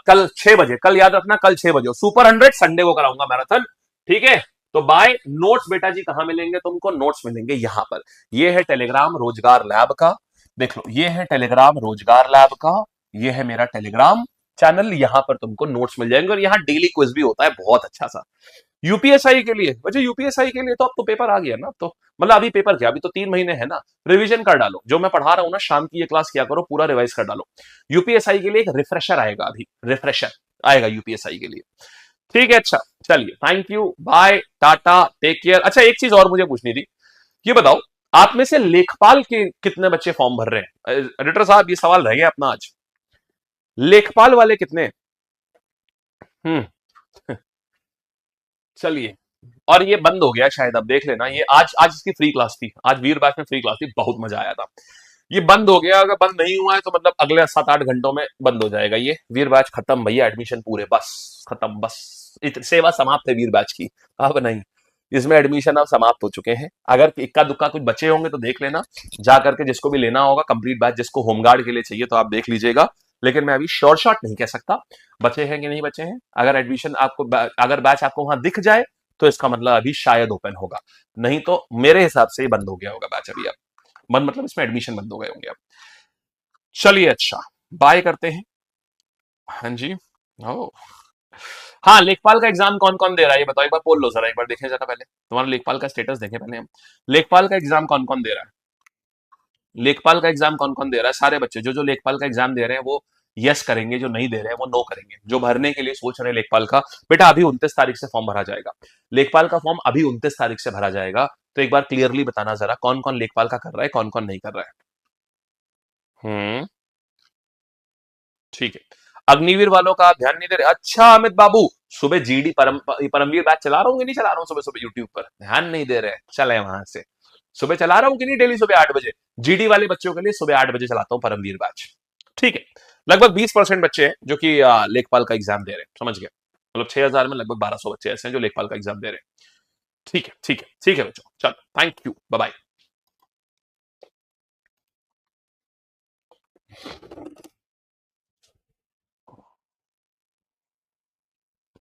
कल 6 बजे, कल याद रखना कल 6 बजे सुपर 100 संडे को कराऊंगा मैराथन, ठीक है? तो बाय। नोट्स बेटा जी कहां मिलेंगे तुमको? नोट्स मिलेंगे यहां पर, ये है टेलीग्राम रोजगार लैब का, देख लो ये है टेलीग्राम रोजगार लैब का, ये है मेरा टेलीग्राम चैनल, यहां पर तुमको नोट्स मिल जाएंगे, और यहां डेली क्विज भी होता है बहुत अच्छा सा यूपीएसआई के लिए। वैसे यूपीएसआई के लिए तो अब तो पेपर आ गया ना, तो मतलब अभी पेपर क्या, अभी तो 3 महीने है ना, रिवीजन कर डालो, जो मैं पढ़ा रहा हूं ना शाम की ये क्लास किया करो, पूरा रिवाइज कर डालो। यूपीएसआई के लिए एक रिफ्रेशर आएगा, अभी रिफ्रेशर आएगा यूपीएसआई के लिए, ठीक है? अच्छा चलिए, thank you, bye tata, take care. अच्छा एक चीज और मुझे पूछनी थी, ये बताओ आप में से लेखपाल के कितने बच्चे फॉर्म भर रहे हैं? एडिटर साहब ये सवाल रह गया अपना आज, लेखपाल वाले कितने? हम्म चलिए, और ये बंद हो गया शायद, अब देख लेना, ये आज आज इसकी फ्री क्लास थी, आज वीर बैच में फ्री क्लास थी, बहुत मजा आया था। ये बंद हो गया, अगर बंद नहीं हुआ है तो मतलब अगले 7-8 घंटों में बंद हो जाएगा ये। वीर बैच खत्म भैया, एडमिशन पूरे, बस खत्म, बस सेवा समाप्त है वीर बैच की। अब नहीं, इसमें एडमिशन अब समाप्त हो चुके हैं। अगर इक्का दुक्का कुछ बचे होंगे तो देख लेना जा करके, जिसको भी लेना होगा कंप्लीट बैच, जिसको होमगार्ड के लिए चाहिए तो आप देख लीजिएगा। लेकिन मैं अभी श्योर शॉट नहीं कह सकता बचे हैं कि नहीं बचे हैं। अगर एडमिशन आपको, अगर बैच आपको वहां दिख जाए तो इसका मतलब अभी शायद ओपन होगा, नहीं तो मेरे हिसाब से ही बंद हो गया होगा बैच अभी। अब बंद मतलब इसमें एडमिशन बंद हो गए होंगे अब। चलिए अच्छा, बाय करते हैं। हाँ जी। ओ हाँ, लेखपाल का एग्जाम कौन कौन दे रहा है ये बताओ, एक बार पोल लो जरा, एक बार देखें जरा पहले तुम्हारा लेखपाल का स्टेटस देखें पहले हम। लेखपाल का एग्जाम कौन कौन दे रहा है? लेखपाल का एग्जाम कौन कौन दे रहा है? सारे बच्चे जो जो लेखपाल का एग्जाम दे रहे हैं वो यस करेंगे, जो नहीं दे रहे हैं वो नो करेंगे। जो भरने के लिए सोच रहे हैं लेखपाल का, बेटा अभी 29 तारीख से फॉर्म भरा जाएगा। लेखपाल का फॉर्म अभी 29 तारीख से भरा जाएगा। तो एक बार क्लियरली बताना जरा कौन कौन लेखपाल का कर रहा है, कौन कौन नहीं कर रहा है। ठीक है। अग्निवीर वालों का आप ध्यान नहीं दे रहे, अच्छा अमित बाबू, सुबह जीडी परमवीर बैच चला रहा हूँ कि नहीं चला रहा हूँ सुबह सुबह यूट्यूब पर, ध्यान नहीं दे रहे, चले वहां से। सुबह चला रहा हूँ कि नहीं, डेली सुबह 8 बजे जीडी वाले बच्चों के लिए सुबह 8 बजे चलाता हूँ परमवीर बैच। ठीक है। लगभग 20% बच्चे हैं जो कि लेखपाल का एग्जाम दे रहे हैं, समझ गए? मतलब 6,000 में लगभग 1,200 बच्चे ऐसे हैं जो लेखपाल का एग्जाम दे रहे हैं। ठीक है, ठीक है, ठीक है बच्चों, चलो, थैंक यू, बाय बाय।